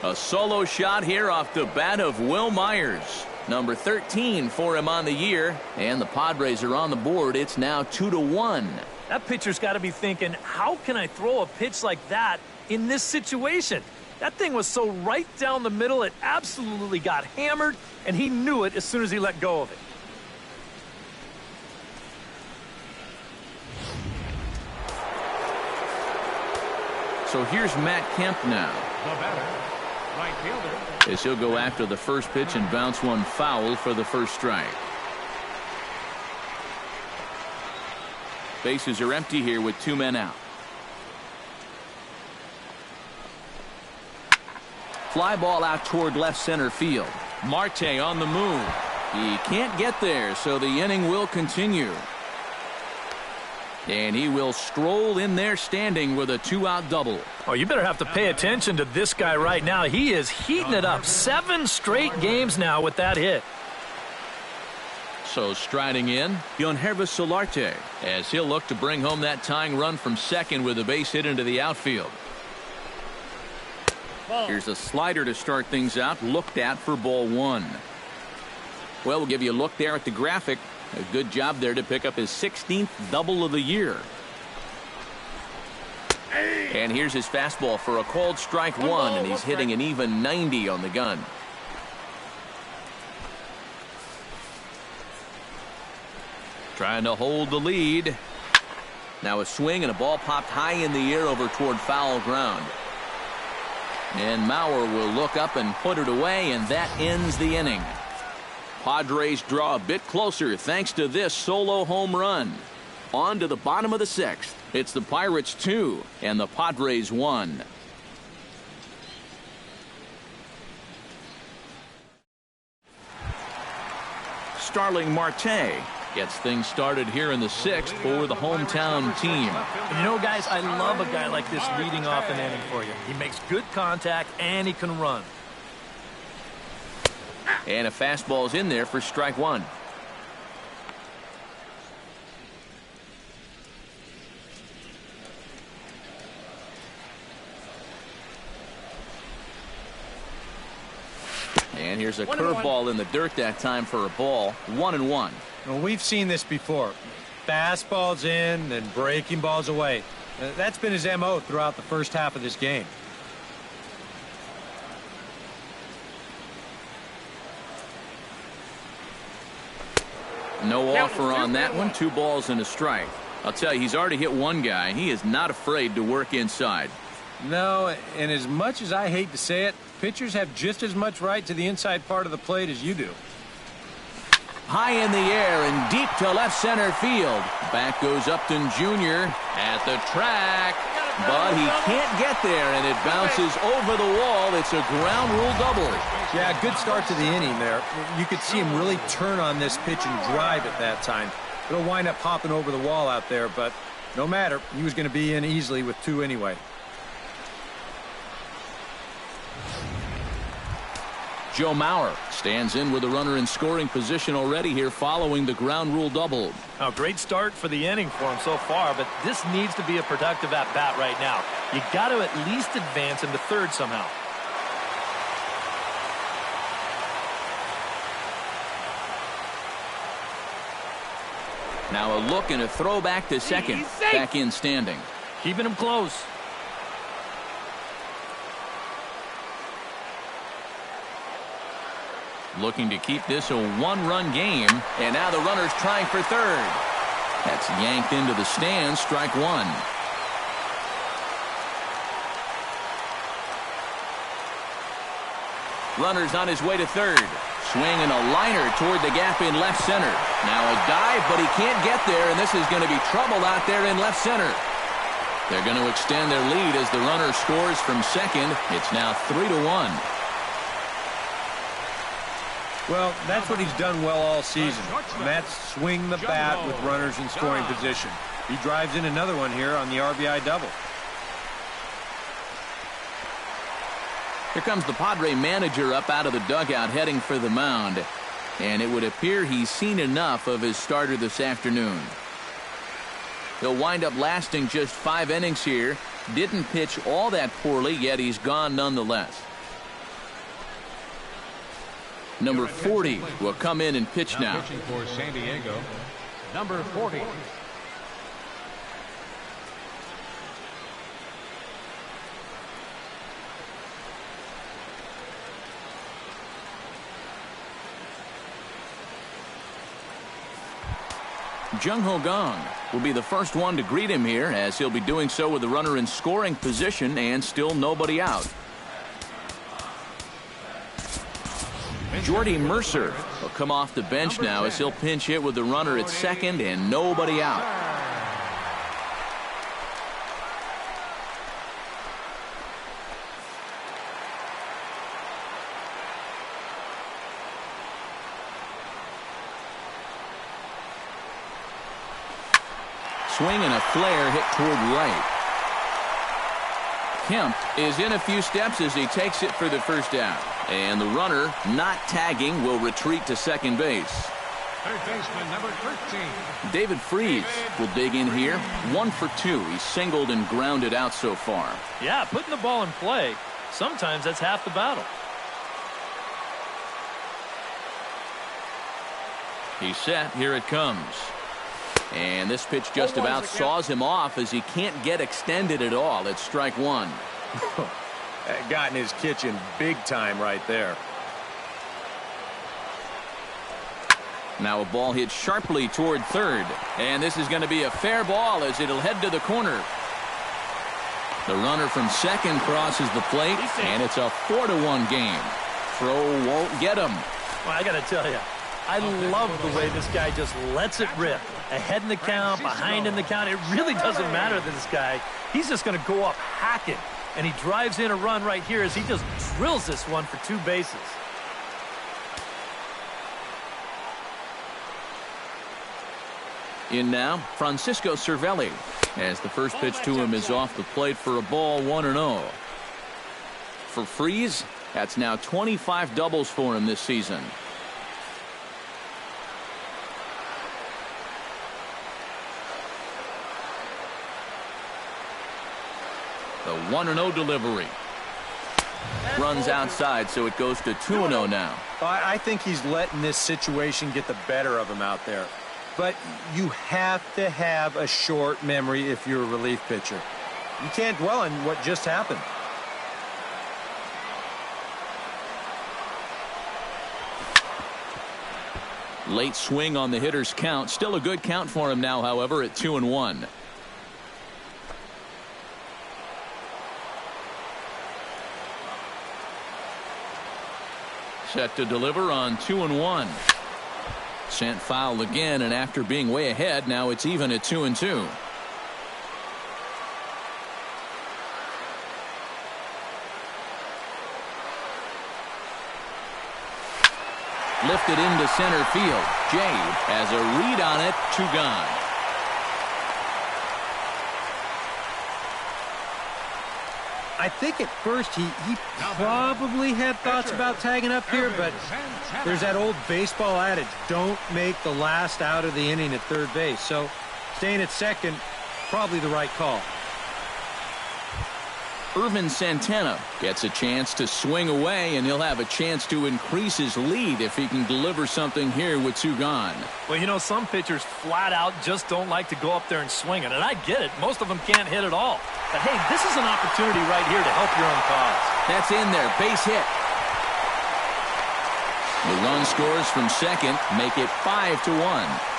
A solo shot here off the bat of Will Myers. Number 13 for him on the year, and the Padres are on the board. It's now 2-1. That pitcher's got to be thinking, how can I throw a pitch like that in this situation? That thing was so right down the middle, it absolutely got hammered, and he knew it as soon as he let go of it. So here's Matt Kemp now. The batter, right fielder. As he'll go after the first pitch and bounce one foul for the first strike. Bases are empty here with 2 men out. Fly ball out toward left center field. Marte on the move. He can't get there, so the inning will continue. And he will stroll in there standing with a 2-out double. Oh, you better have to pay attention to this guy right now. He is heating it up. 7 straight games now with that hit. So striding in, Yonhervis Solarte, as he'll look to bring home that tying run from second with a base hit into the outfield. Here's a slider to start things out, looked at for ball 1. Well, we'll give you a look there at the graphic. A good job there to pick up his 16th double of the year. And here's his fastball for a called strike 1, and he's hitting an even 90 on the gun. Trying to hold the lead. Now a swing and a ball popped high in the air over toward foul ground. And Mauer will look up and put it away, and that ends the inning. Padres draw a bit closer thanks to this solo home run. On to the bottom of the 6th. It's the Pirates 2 and the Padres 1. Starling Marte gets things started here in the 6th for the hometown team. You know, guys, I love a guy like this leading off an inning for you. He makes good contact and he can run. And a fastball's in there for strike 1. And here's a curveball in the dirt that time for a ball. 1-1. Well, we've seen this before. Fastballs in and breaking balls away. That's been his MO throughout the first half of this game. No offer on that one. 2 balls and a strike. I'll tell you, he's already hit one guy. He is not afraid to work inside. No, and as much as I hate to say it, pitchers have just as much right to the inside part of the plate as you do. High in the air and deep to left center field. Back goes Upton Jr. at the track. But he can't get there, and it bounces over the wall. It's a ground rule double. Yeah, good start to the inning there. You could see him really turn on this pitch and drive at that time. It'll wind up popping over the wall out there, but no matter. He was going to be in easily with 2 anyway. Joe Mauer stands in with a runner in scoring position already here following the ground rule double. Now, great start for the inning for him so far, but this needs to be a productive at-bat right now. You got to at least advance into third somehow. Now a look and a throw back to second. Back in standing. Keeping him close. Looking to keep this a one-run game. And now the runner's trying for third. That's yanked into the stands. Strike one. Runner's on his way to third. Swinging a liner toward the gap in left center. Now a dive, but he can't get there, and this is going to be trouble out there in left center. They're going to extend their lead as the runner scores from second. It's now 3-1. Well, that's what he's done well all season, and that's swing the bat with runners in scoring position. He drives in another one here on the RBI double. Here comes the Padre manager up out of the dugout heading for the mound. And it would appear he's seen enough of his starter this afternoon. He'll wind up lasting just 5 innings here. Didn't pitch all that poorly, yet he's gone nonetheless. Number 40 will come in and pitch now. Pitching for San Diego, number 40. Jung Ho Gong will be the first one to greet him here, as he'll be doing so with the runner in scoring position and still nobody out. Jordy Mercer will come off the bench now as he'll pinch hit with the runner at second and nobody out. Swing and a flare hit toward right. Kemp is in a few steps as he takes it for the first out. And the runner, not tagging, will retreat to second base. Third baseman, number 13. David Freese will dig in here. 1 for 2. He's singled and grounded out so far. Yeah, putting the ball in play, sometimes that's half the battle. He's set. Here it comes. And this pitch just about saws him off as he can't get extended at all. It's strike one. That got in his kitchen big time right there. Now a ball hit sharply toward third. And this is going to be a fair ball as it'll head to the corner. The runner from second crosses the plate, and it's a 4-1 game. Throw won't get him. Well, I got to tell you, I love the way this guy just lets it rip. Ahead in the count, behind in the count. It really doesn't matter to this guy. He's just going to go up hacking. And he drives in a run right here as he just drills this one for 2 bases. In now, Francisco Cervelli, as the first pitch to him is off the plate for a ball, 1-0. For Freese, that's now 25 doubles for him this season. The 1-0 delivery. Runs outside, so it goes to 2-0 now. I think he's letting this situation get the better of him out there. But you have to have a short memory if you're a relief pitcher. You can't dwell on what just happened. Late swing on the hitter's count. Still a good count for him now, however, at 2-1. Set to deliver on 2-1. Sent foul again, and after being way ahead, now it's even at 2-2. Lifted into center field. Jay has a read on it. 2 gone. I think at first he probably had thoughts about tagging up here, but there's that old baseball adage, don't make the last out of the inning at third base. So staying at second, probably the right call. Irvin Santana gets a chance to swing away, and he'll have a chance to increase his lead if he can deliver something here with two gone. Well, you know, some pitchers flat out just don't like to go up there and swing it, and I get it. Most of them can't hit at all. But, hey, this is an opportunity right here to help your own cause. That's in there. Base hit. The run scores from second, make it 5-1.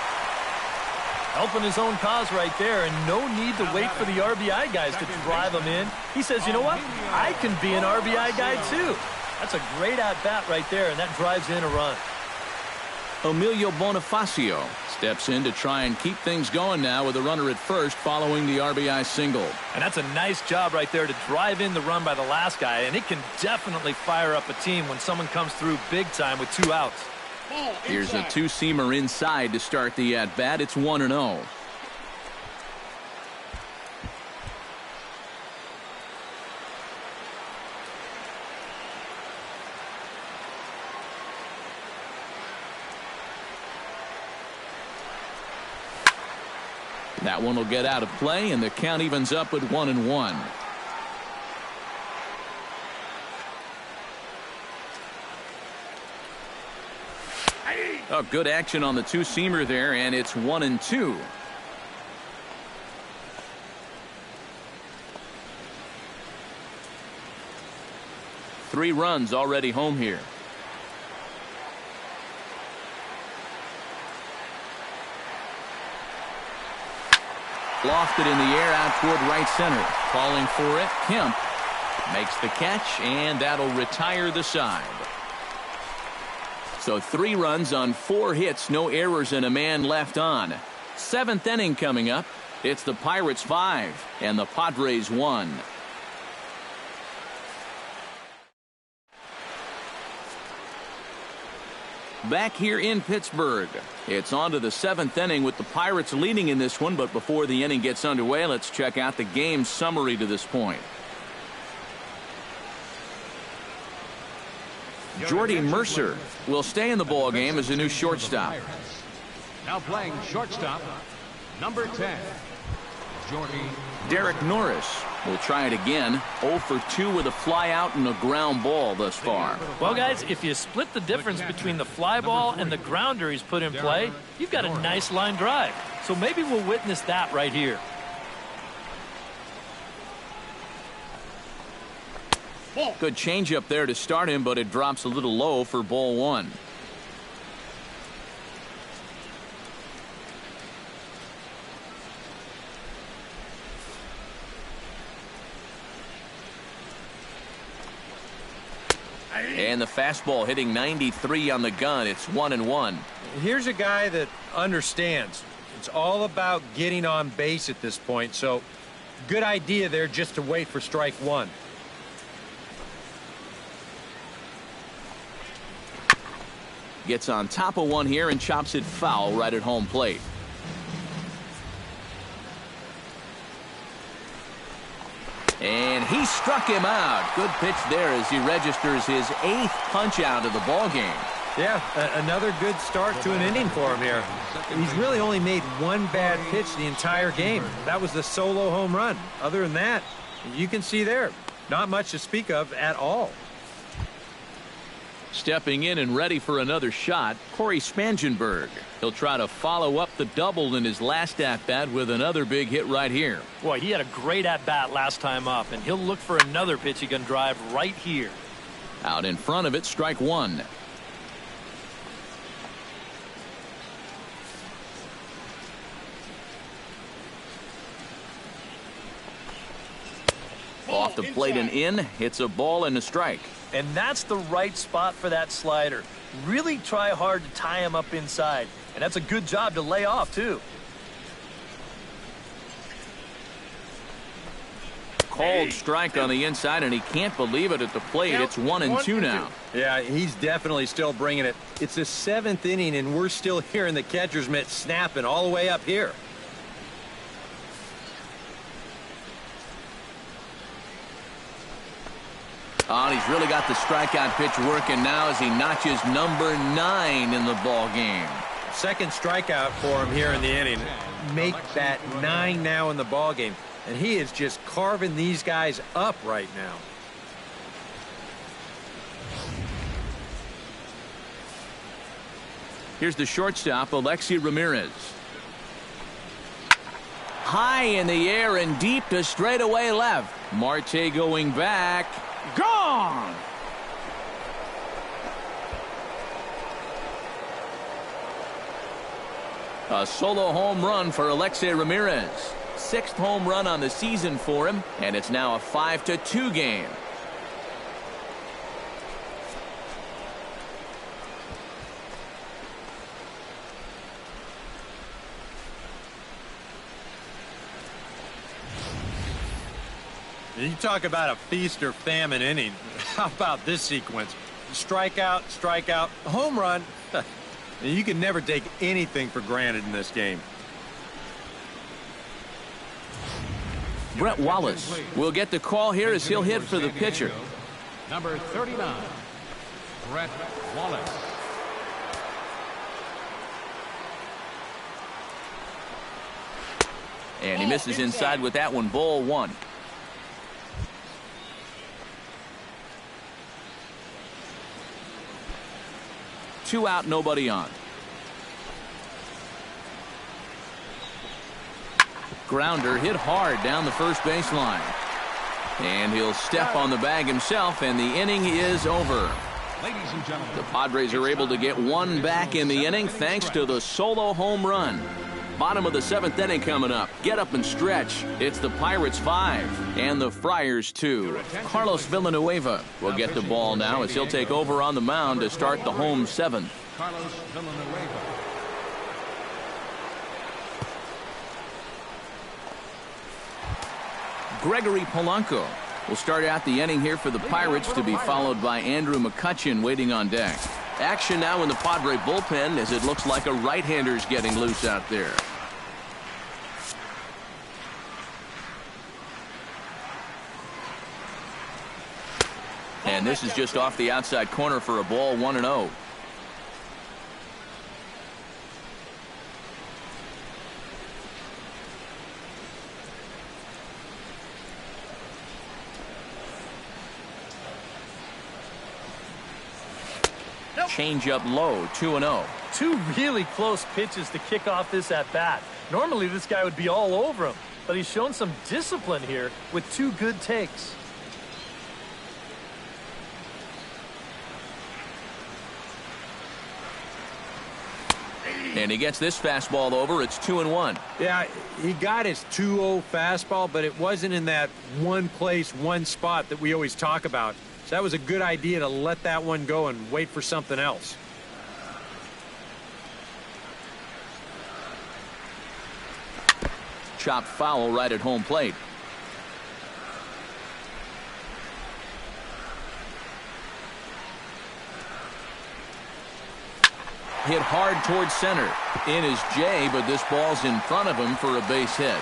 Helping his own cause right there, and no need to wait for the RBI guys to drive him in. He says, you know what? I can be an RBI guy too. That's a great at-bat right there, and that drives in a run. Emilio Bonifacio steps in to try and keep things going now with a runner at first following the RBI single. And that's a nice job right there to drive in the run by the last guy, and it can definitely fire up a team when someone comes through big time with two outs. Here's a two-seamer inside to start the at-bat. It's 1-0. That one will get out of play, and the count evens up at 1-1. Oh, good action on the two-seamer there, and it's 1-2. Three runs already home here. Lofted in the air out toward right center. Calling for it, Kemp makes the catch, and that'll retire the side. So 3 runs on 4 hits, no errors, and a man left on. 7th inning coming up. It's the Pirates 5 and the Padres 1. Back here in Pittsburgh, it's on to the 7th inning with the Pirates leading in this one, but before the inning gets underway, let's check out the game summary to this point. Jordy Mercer will stay in the ball game as a new shortstop. Now playing shortstop, number 10, Jordy. Derek Norris will try it again. 0 for 2 with a fly out and a ground ball thus far. Well, guys, if you split the difference between the fly ball and the grounder he's put in play, you've got a nice line drive. So maybe we'll witness that right here. Good changeup there to start him, but it drops a little low for ball 1. And the fastball hitting 93 on the gun. It's 1-1. Here's a guy that understands. It's all about getting on base at this point, so good idea there just to wait for strike 1. Gets on top of one here and chops it foul right at home plate. And he struck him out. Good pitch there as he registers his 8th punch out of the ball game. Yeah, another good start to an inning for him here. He's really only made one bad pitch the entire game. That was the solo home run. Other than that, you can see there, not much to speak of at all. Stepping in and ready for another shot, Corey Spangenberg. He'll try to follow up the double in his last at-bat with another big hit right here. Boy, he had a great at-bat last time up, and he'll look for another pitch he can drive right here. Out in front of it, strike 1. Off the plate and in, hits a ball and a strike. And that's the right spot for that slider. Really try hard to tie him up inside. And that's a good job to lay off, too. Called strike on the inside, and he can't believe it at the plate. It's 1-2 now. Yeah, he's definitely still bringing it. It's the 7th inning, and we're still hearing the catcher's mitt snapping all the way up here. Oh, and he's really got the strikeout pitch working now as he notches number 9 in the ball game. Second strikeout for him here in the inning. Make that 9 now in the ball game. And he is just carving these guys up right now. Here's the shortstop, Alexei Ramirez. High in the air and deep to straightaway left. Marte going back. Gone! A solo home run for Alexei Ramirez. 6th home run on the season for him, and it's now a 5-2 game. You talk about a feast or famine inning. How about this sequence? Strikeout, strikeout, home run. You can never take anything for granted in this game. Brett Wallace will get the call here as he'll hit for the pitcher. Number 39, Brett Wallace. And he misses inside with that one. Ball 1. Two out, nobody on. Grounder hit hard down the first baseline. And he'll step on the bag himself, and the inning is over. Ladies and gentlemen, The Padres are able to get one back in the inning thanks to the solo home run. Bottom of the 7th inning coming up. Get up and stretch. It's the Pirates 5 and the Friars 2. Carlos Villanueva will get the ball now as he'll take over on the mound to start the home 7th. Carlos Villanueva. Gregory Polanco will start out the inning here for the Pirates, to be followed by Andrew McCutchen waiting on deck. Action now in the Padre bullpen as it looks like a right-hander's getting loose out there. And this is just off the outside corner for a ball, 1-0. Change up low, 2-0. 2 really close pitches to kick off this at-bat. Normally this guy would be all over him, but he's shown some discipline here with 2 good takes. And he gets this fastball over. It's 2-1. Yeah, he got his 2-0 fastball, but it wasn't in that one place, one spot that we always talk about. So that was a good idea to let that one go and wait for something else. Chopped foul right at home plate. Hit hard towards center. In is Jay, but this ball's in front of him for a base hit.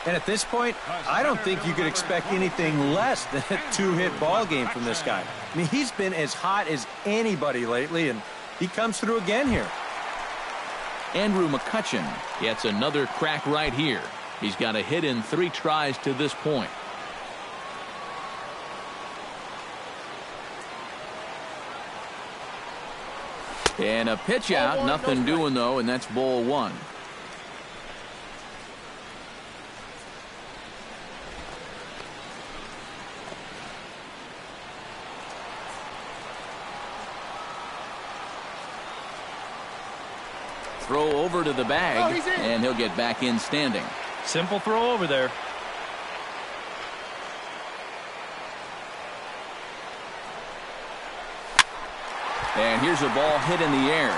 And at this point, I don't think you could expect anything less than a 2-hit ball game from this guy. I mean, he's been as hot as anybody lately, and he comes through again here. Andrew McCutchen gets another crack right here. He's got a hit in 3 tries to this point. And a pitch out, nothing doing though, and that's ball 1. Throw over to the bag, and he'll get back in standing. Simple throw over there. And here's a ball hit in the air.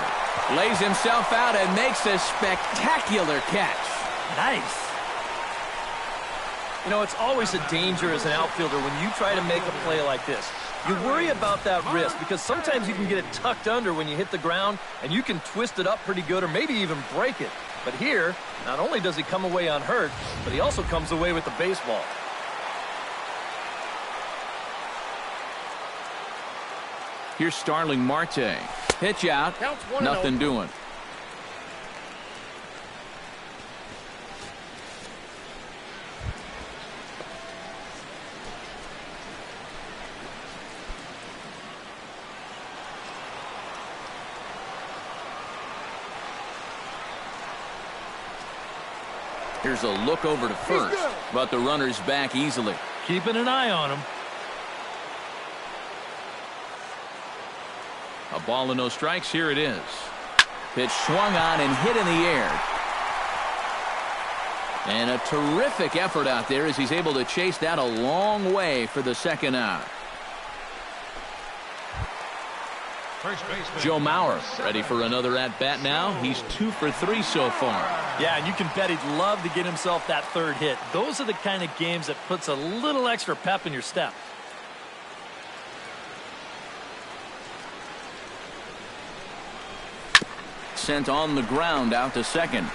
Lays himself out and makes a spectacular catch. Nice. You know, it's always a danger as an outfielder when you try to make a play like this. You worry about that wrist because sometimes you can get it tucked under when you hit the ground, and you can twist it up pretty good or maybe even break it. But here, not only does he come away unhurt, but he also comes away with the baseball. Here's Starling Marte. Pitch out. Nothing doing. Here's a look over to first, but the runner's back easily. Keeping an eye on him. A ball and no strikes. Here it is. Pitch swung on and hit in the air. And a terrific effort out there as he's able to chase that a long way for the second out. Joe Mauer ready for another at-bat now. He's 2 for 3 so far. Yeah, and you can bet he'd love to get himself that third hit. Those are the kind of games that puts a little extra pep in your step. Sent on the ground out to second.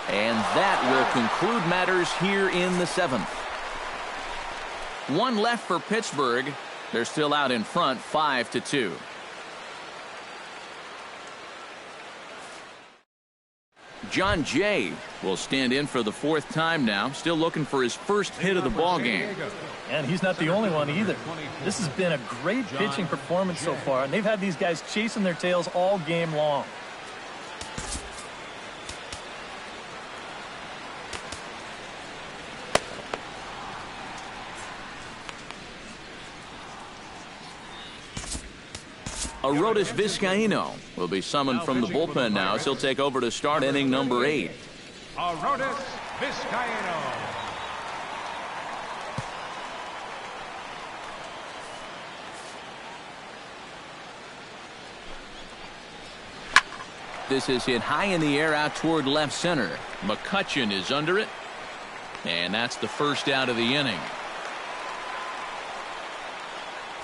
And that will conclude matters here in the 7th. 1 left for Pittsburgh. They're still out in front 5-2. John Jay will stand in for the 4th time now, still looking for his first hit of the ball game. And he's not the only one either. This has been a great pitching performance so far, and they've had these guys chasing their tails all game long. Arodys Vizcaino will be summoned from the bullpen now, as he'll take over to start inning number 8. Arodys Vizcaino. This is hit high in the air out toward left center. McCutchen is under it, and that's the first out of the inning.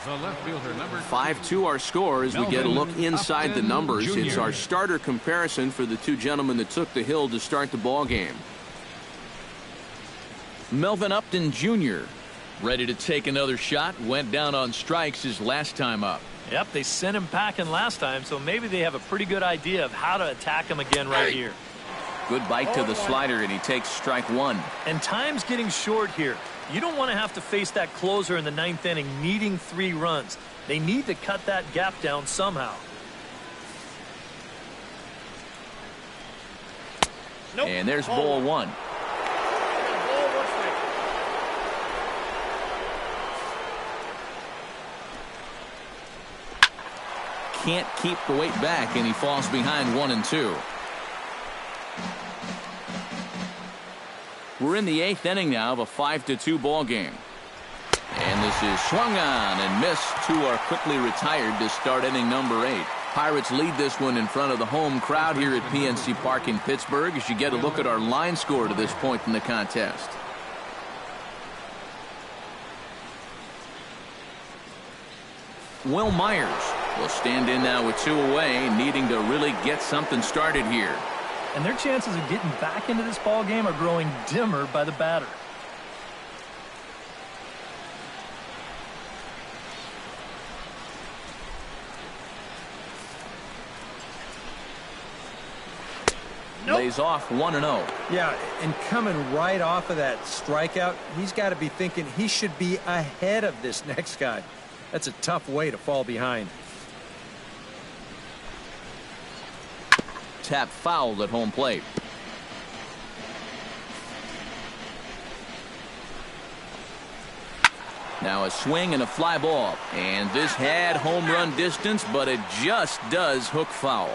5-2 our score as we get a look inside the numbers. It's our starter comparison for the two gentlemen that took the hill to start the ball game. Melvin Upton Jr. ready to take another shot. Went down on strikes his last time up. Yep, they sent him packing last time, so maybe they have a pretty good idea of how to attack him again right here. Good bite to the slider, and he takes strike 1. And time's getting short here. You don't want to have to face that closer in the 9th inning needing 3 runs. They need to cut that gap down somehow. Nope. And there's ball 1. Can't keep the weight back, and he falls behind 1-2. We're in the 8th inning now of a 5-2 ball game. And this is swung on and missed. 2 are quickly retired to start inning number 8. Pirates lead this one in front of the home crowd here at PNC Park in Pittsburgh as you get a look at our line score to this point in the contest. Will Myers will stand in now with 2 away, needing to really get something started here. And their chances of getting back into this ball game are growing dimmer by the batter. Nope. Lays off 1-0. Yeah, and coming right off of that strikeout, he's got to be thinking he should be ahead of this next guy. That's a tough way to fall behind. Tap fouled at home plate. Now a swing and a fly ball. And this had home run distance, but it just does hook foul.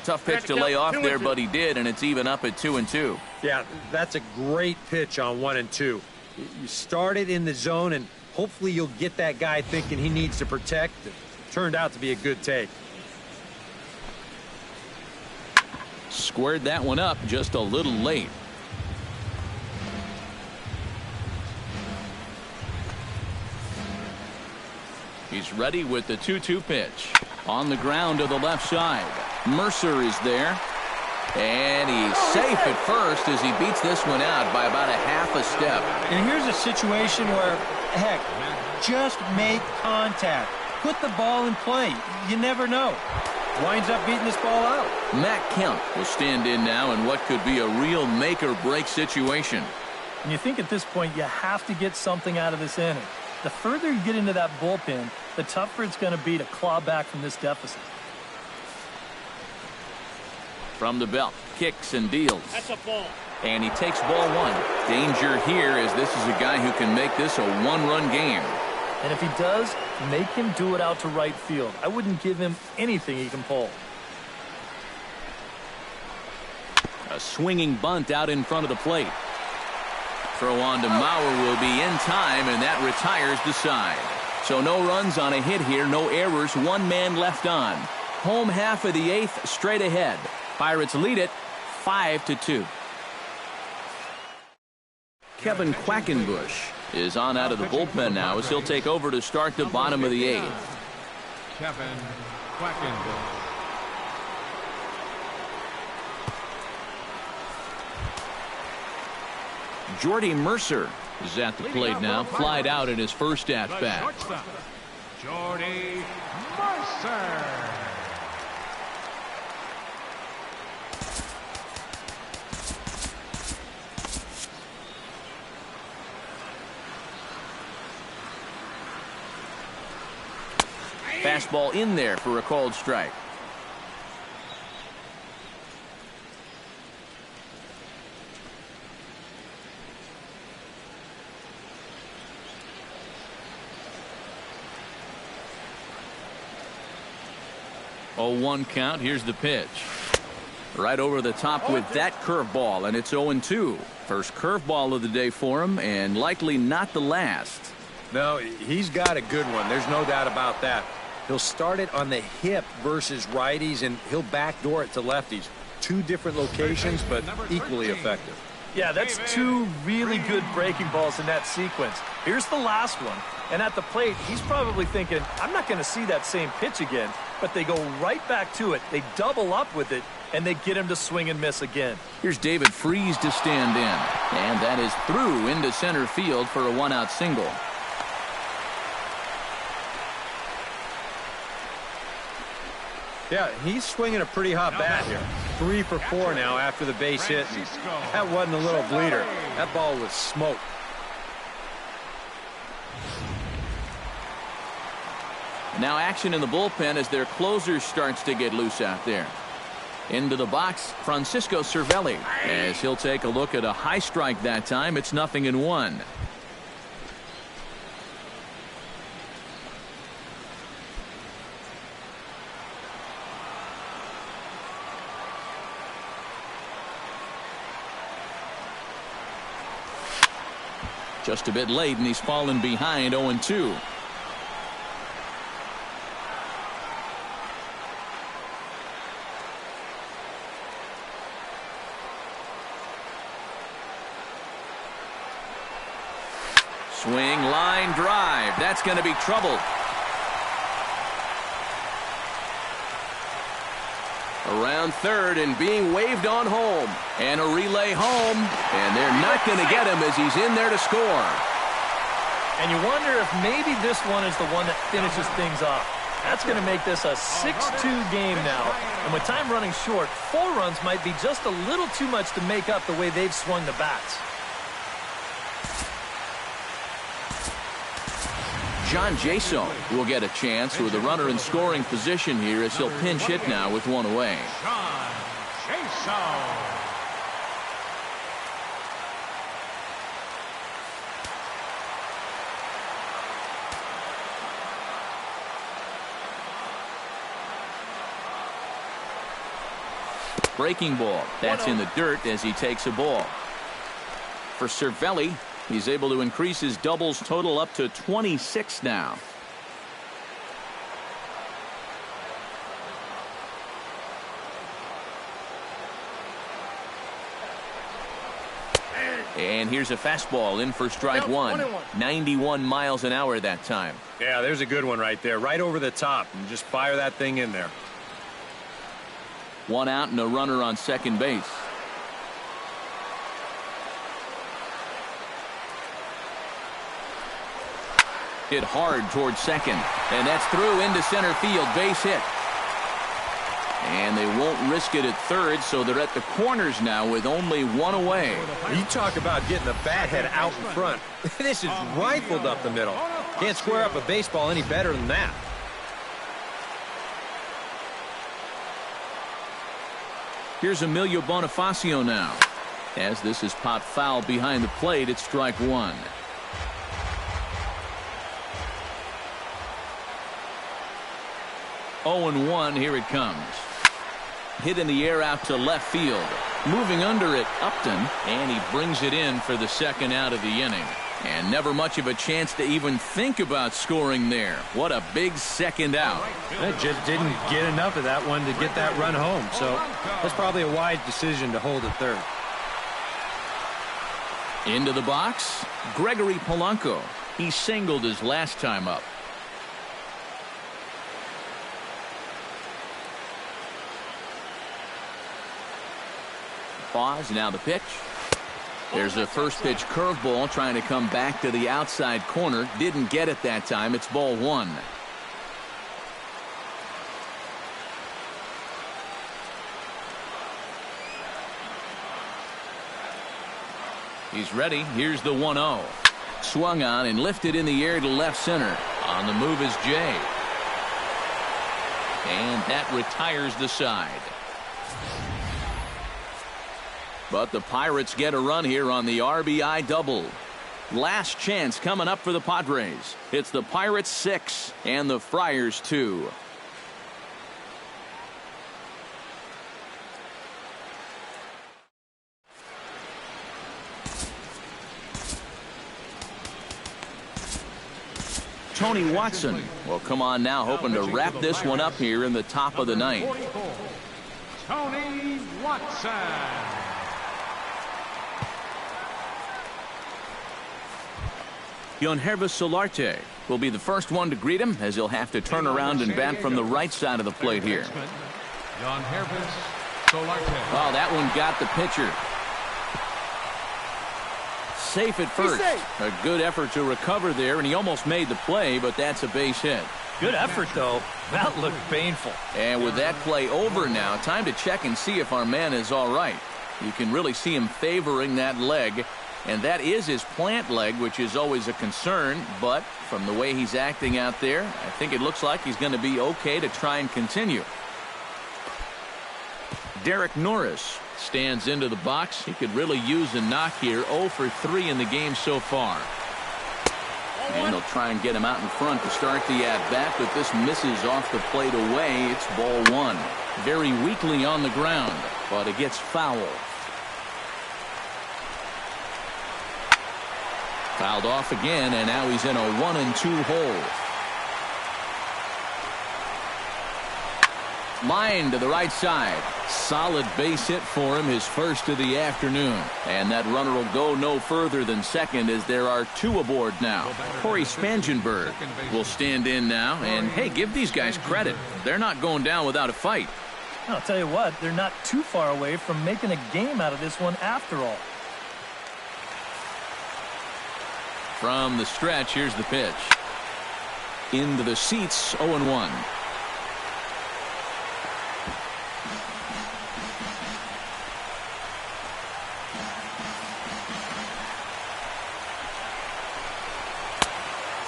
Tough pitch to lay off there, but he did, and it's even up at 2-2. Yeah, that's a great pitch on 1-2. You start it in the zone, and hopefully you'll get that guy thinking he needs to protect. It turned out to be a good take. Squared that one up just a little late. He's ready with the 2-2 pitch. On the ground to the left side. Mercer is there. And he's safe at first as he beats this one out by about a half a step. And here's a situation where, heck, just make contact. Put the ball in play. You never know. Winds up beating this ball out. Matt Kemp will stand in now in what could be a real make-or-break situation. And you think at this point you have to get something out of this inning. The further you get into that bullpen, the tougher it's going to be to claw back from this deficit. From the belt, kicks and deals. That's a ball. And he takes ball one. Danger here as this is a guy who can make this a one-run game. And if he does, make him do it out to right field. I wouldn't give him anything he can pull. A swinging bunt out in front of the plate. Throw on to Mauer will be in time, and that retires the side. So no runs on a hit here, no errors, one man left on. Home half of the eighth, straight ahead. Pirates lead it 5-2. Kevin Quackenbush is on out of the bullpen now as he'll take over to start the bottom of the eighth. Kevin Quackenbush. Jordy Mercer is at the plate now, flied out in his first at-bat. Jordy Mercer. Fastball in there for a called strike. Oh, 1 count. Here's the pitch. Right over the top with that curveball, and it's 0-2. First curveball of the day for him, and likely not the last. No, he's got a good one. There's no doubt about that. He'll start it on the hip versus righties, and he'll backdoor it to lefties. Two different locations, but equally effective. Yeah, that's two really good breaking balls in that sequence. Here's the last one. And at the plate, he's probably thinking, I'm not going to see that same pitch again. But they go right back to it. They double up with it, and they get him to swing and miss again. Here's David Freese to stand in. And that is through into center field for a one-out single. Yeah, he's swinging a pretty hot bat here. 3 for 4 now after the base hit. And that wasn't a little bleeder. That ball was smoked. Now action in the bullpen as their closer starts to get loose out there. Into the box, Francisco Cervelli, as he'll take a look at a high strike that time. It's 0-1. Just a bit late, and he's fallen behind 0-2. Swing, line, drive. That's going to be trouble. Around third and being waved on home. And a relay home. And they're not going to get him as he's in there to score. And you wonder if maybe this one is the one that finishes things off. That's going to make this a 6-2 game now. And with time running short, 4 runs might be just a little too much to make up the way they've swung the bats. John Jaso will get a chance with a runner in scoring position here as he'll pinch hit now with 1 away. John Jaso. Breaking ball. That's in the dirt as he takes a ball. For Cervelli, he's able to increase his doubles total up to 26 now. And here's a fastball in for strike one. 91 miles an hour that time. Yeah, there's a good one right there, right over the top, and just fire that thing in there. One out and a runner on second base. Hit hard towards second, and that's through into center field. Base hit. And they won't risk it at third, so they're at the corners now with only one away. You talk about getting the bat head out in front. This is rifled up the middle. Can't square up a baseball any better than that. Here's Emilio Bonifacio now. As this is popped foul behind the plate, it's strike one. Oh and 1, here it comes. Hit in the air out to left field. Moving under it, Upton, and he brings it in for the second out of the inning. And never much of a chance to even think about scoring there. What a big second out. They just didn't get enough of that one to get that run home, so that's probably a wise decision to hold at third. Into the box, Gregory Polanco. He singled his last time up. Pause, now the pitch. There's a first pitch curveball trying to come back to the outside corner. Didn't get it that time. It's ball one. He's ready. Here's the 1-0. Swung on and lifted in the air to left center. On the move is Jay. And that retires the side. But the Pirates get a run here on the RBI double. Last chance coming up for the Padres. It's the Pirates 6 and the Friars 2. Tony Watson will come on now, hoping to wrap this one up here in the top of the ninth. Tony Watson. Yangervis Solarte will be the first one to greet him, as he'll have to turn around and bat from the right side of the plate here. Yangervis Solarte. Oh, that one got the pitcher. Safe at first. A good effort to recover there, and he almost made the play, but that's a base hit. Good effort, though. That looked painful. And with that play over now, time to check and see if our man is all right. You can really see him favoring that leg, and that is his plant leg, which is always a concern, but from the way he's acting out there, I think it looks like he's going to be okay to try and continue. Derek Norris stands into the box. He could really use a knock here. 0 for 3 in the game so far. And they'll try and get him out in front to start the at-bat, but this misses off the plate away. It's ball one. Very weakly on the ground, but it gets foul. Fouled off again, and now he's in a 1-2 hole. Line to the right side. Solid base hit for him, his first of the afternoon. And that runner will go no further than second, as there are two aboard now. Corey Spangenberg will stand in now. And, hey, give these guys credit. They're not going down without a fight. I'll tell you what, they're not too far away from making a game out of this one after all. From the stretch, here's the pitch. Into the seats, 0-1.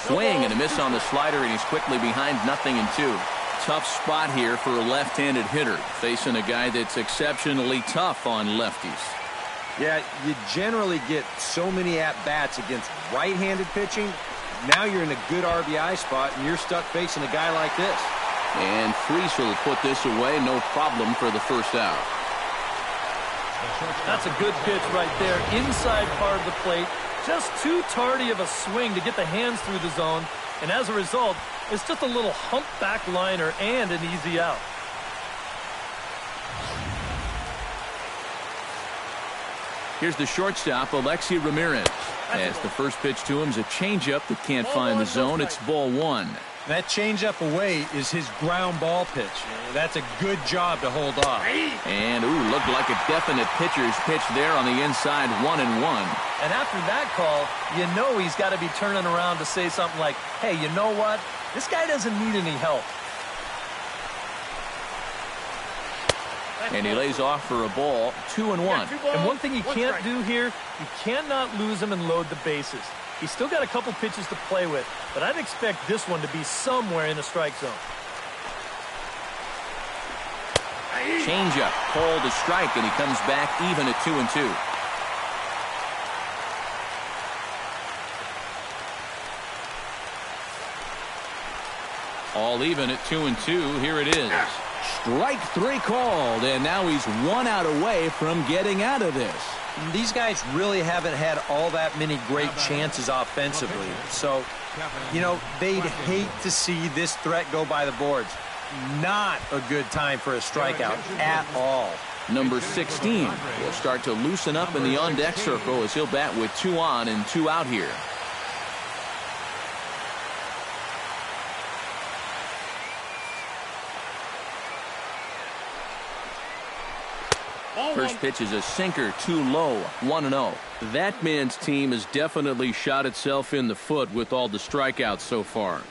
Swing and a miss on the slider, and he's quickly behind 0-2. Tough spot here for a left-handed hitter, facing a guy that's exceptionally tough on lefties. Yeah, you generally get so many at-bats against right-handed pitching. Now you're in a good RBI spot, and you're stuck facing a guy like this. And Freese will put this away, no problem for the first out. That's a good pitch right there, inside part of the plate. Just too tardy of a swing to get the hands through the zone, and as a result, it's just a little humpback liner and an easy out. Here's the shortstop, Alexi Ramirez. As the first pitch to him is a changeup that can't find the zone. It's ball one. That changeup away is his ground ball pitch. That's a good job to hold off. And, looked like a definite pitcher's pitch there on the inside, 1-1. And after that call, you know he's got to be turning around to say something like, hey, you know what? This guy doesn't need any help. And he lays off for a ball, 2-1. And one thing you can't do here, you cannot lose him and load the bases. He's still got a couple pitches to play with, but I'd expect this one to be somewhere in the strike zone. Changeup, called a strike, and he comes back even at 2-2. All even at 2-2. Here it is. Strike three called, and now he's 1 out away from getting out of this. These guys really haven't had all that many great chances offensively. So, you know, they'd hate to see this threat go by the boards. Not a good time for a strikeout at all. Number 16 will start to loosen up in the on-deck circle as he'll bat with 2 on and 2 out here. First pitch is a sinker, too low, 1-0. That man's team has definitely shot itself in the foot with all the strikeouts so far.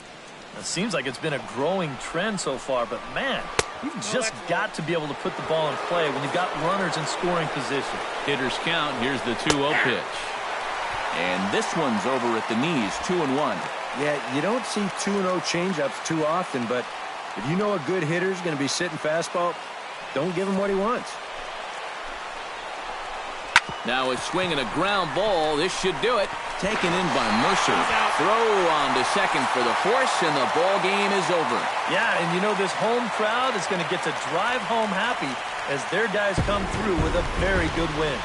It seems like it's been a growing trend so far, but man, you've just got to be able to put the ball in play when you've got runners in scoring position. Hitters count. Here's the 2-0 pitch. And this one's over at the knees, 2-1. Yeah, you don't see 2-0 changeups too often, but if you know a good hitter's going to be sitting fastball, don't give him what he wants. Now a swing and a ground ball. This should do it. Taken in by Mercer. Throw on to second for the force, and the ball game is over. Yeah, and you know this home crowd is going to get to drive home happy as their guys come through with a very good win.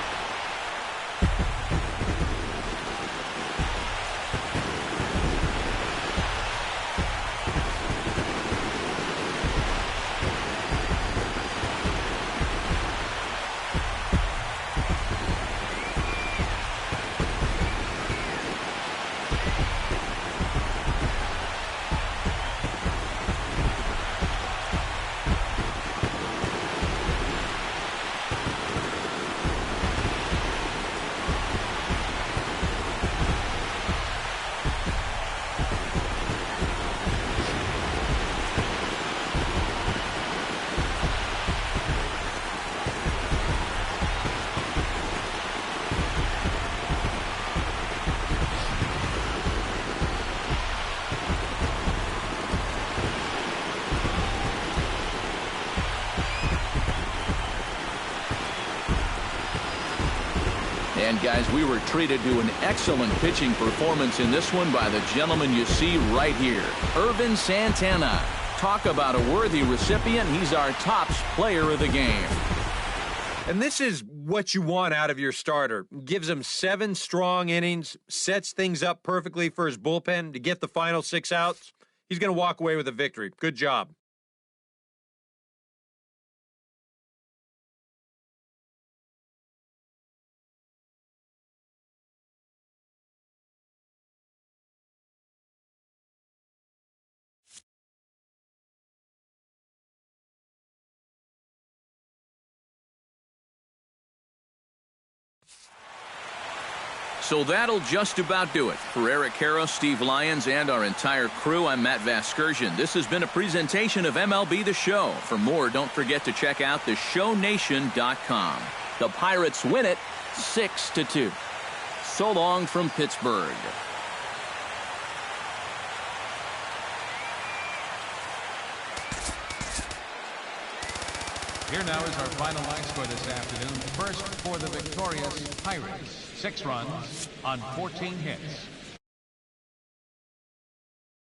And guys, we were treated to an excellent pitching performance in this one by the gentleman you see right here, Irvin Santana. Talk about a worthy recipient. He's our tops player of the game. And this is what you want out of your starter. Gives him 7 strong innings, sets things up perfectly for his bullpen to get the final 6 outs. He's going to walk away with a victory. Good job. So that'll just about do it. For Eric Harrow, Steve Lyons, and our entire crew, I'm Matt Vasgersian. This has been a presentation of MLB The Show. For more, don't forget to check out theshownation.com. The Pirates win it 6-2. So long from Pittsburgh. Here now is our final line score this afternoon. First for the victorious Pirates. 6 runs on 14 hits.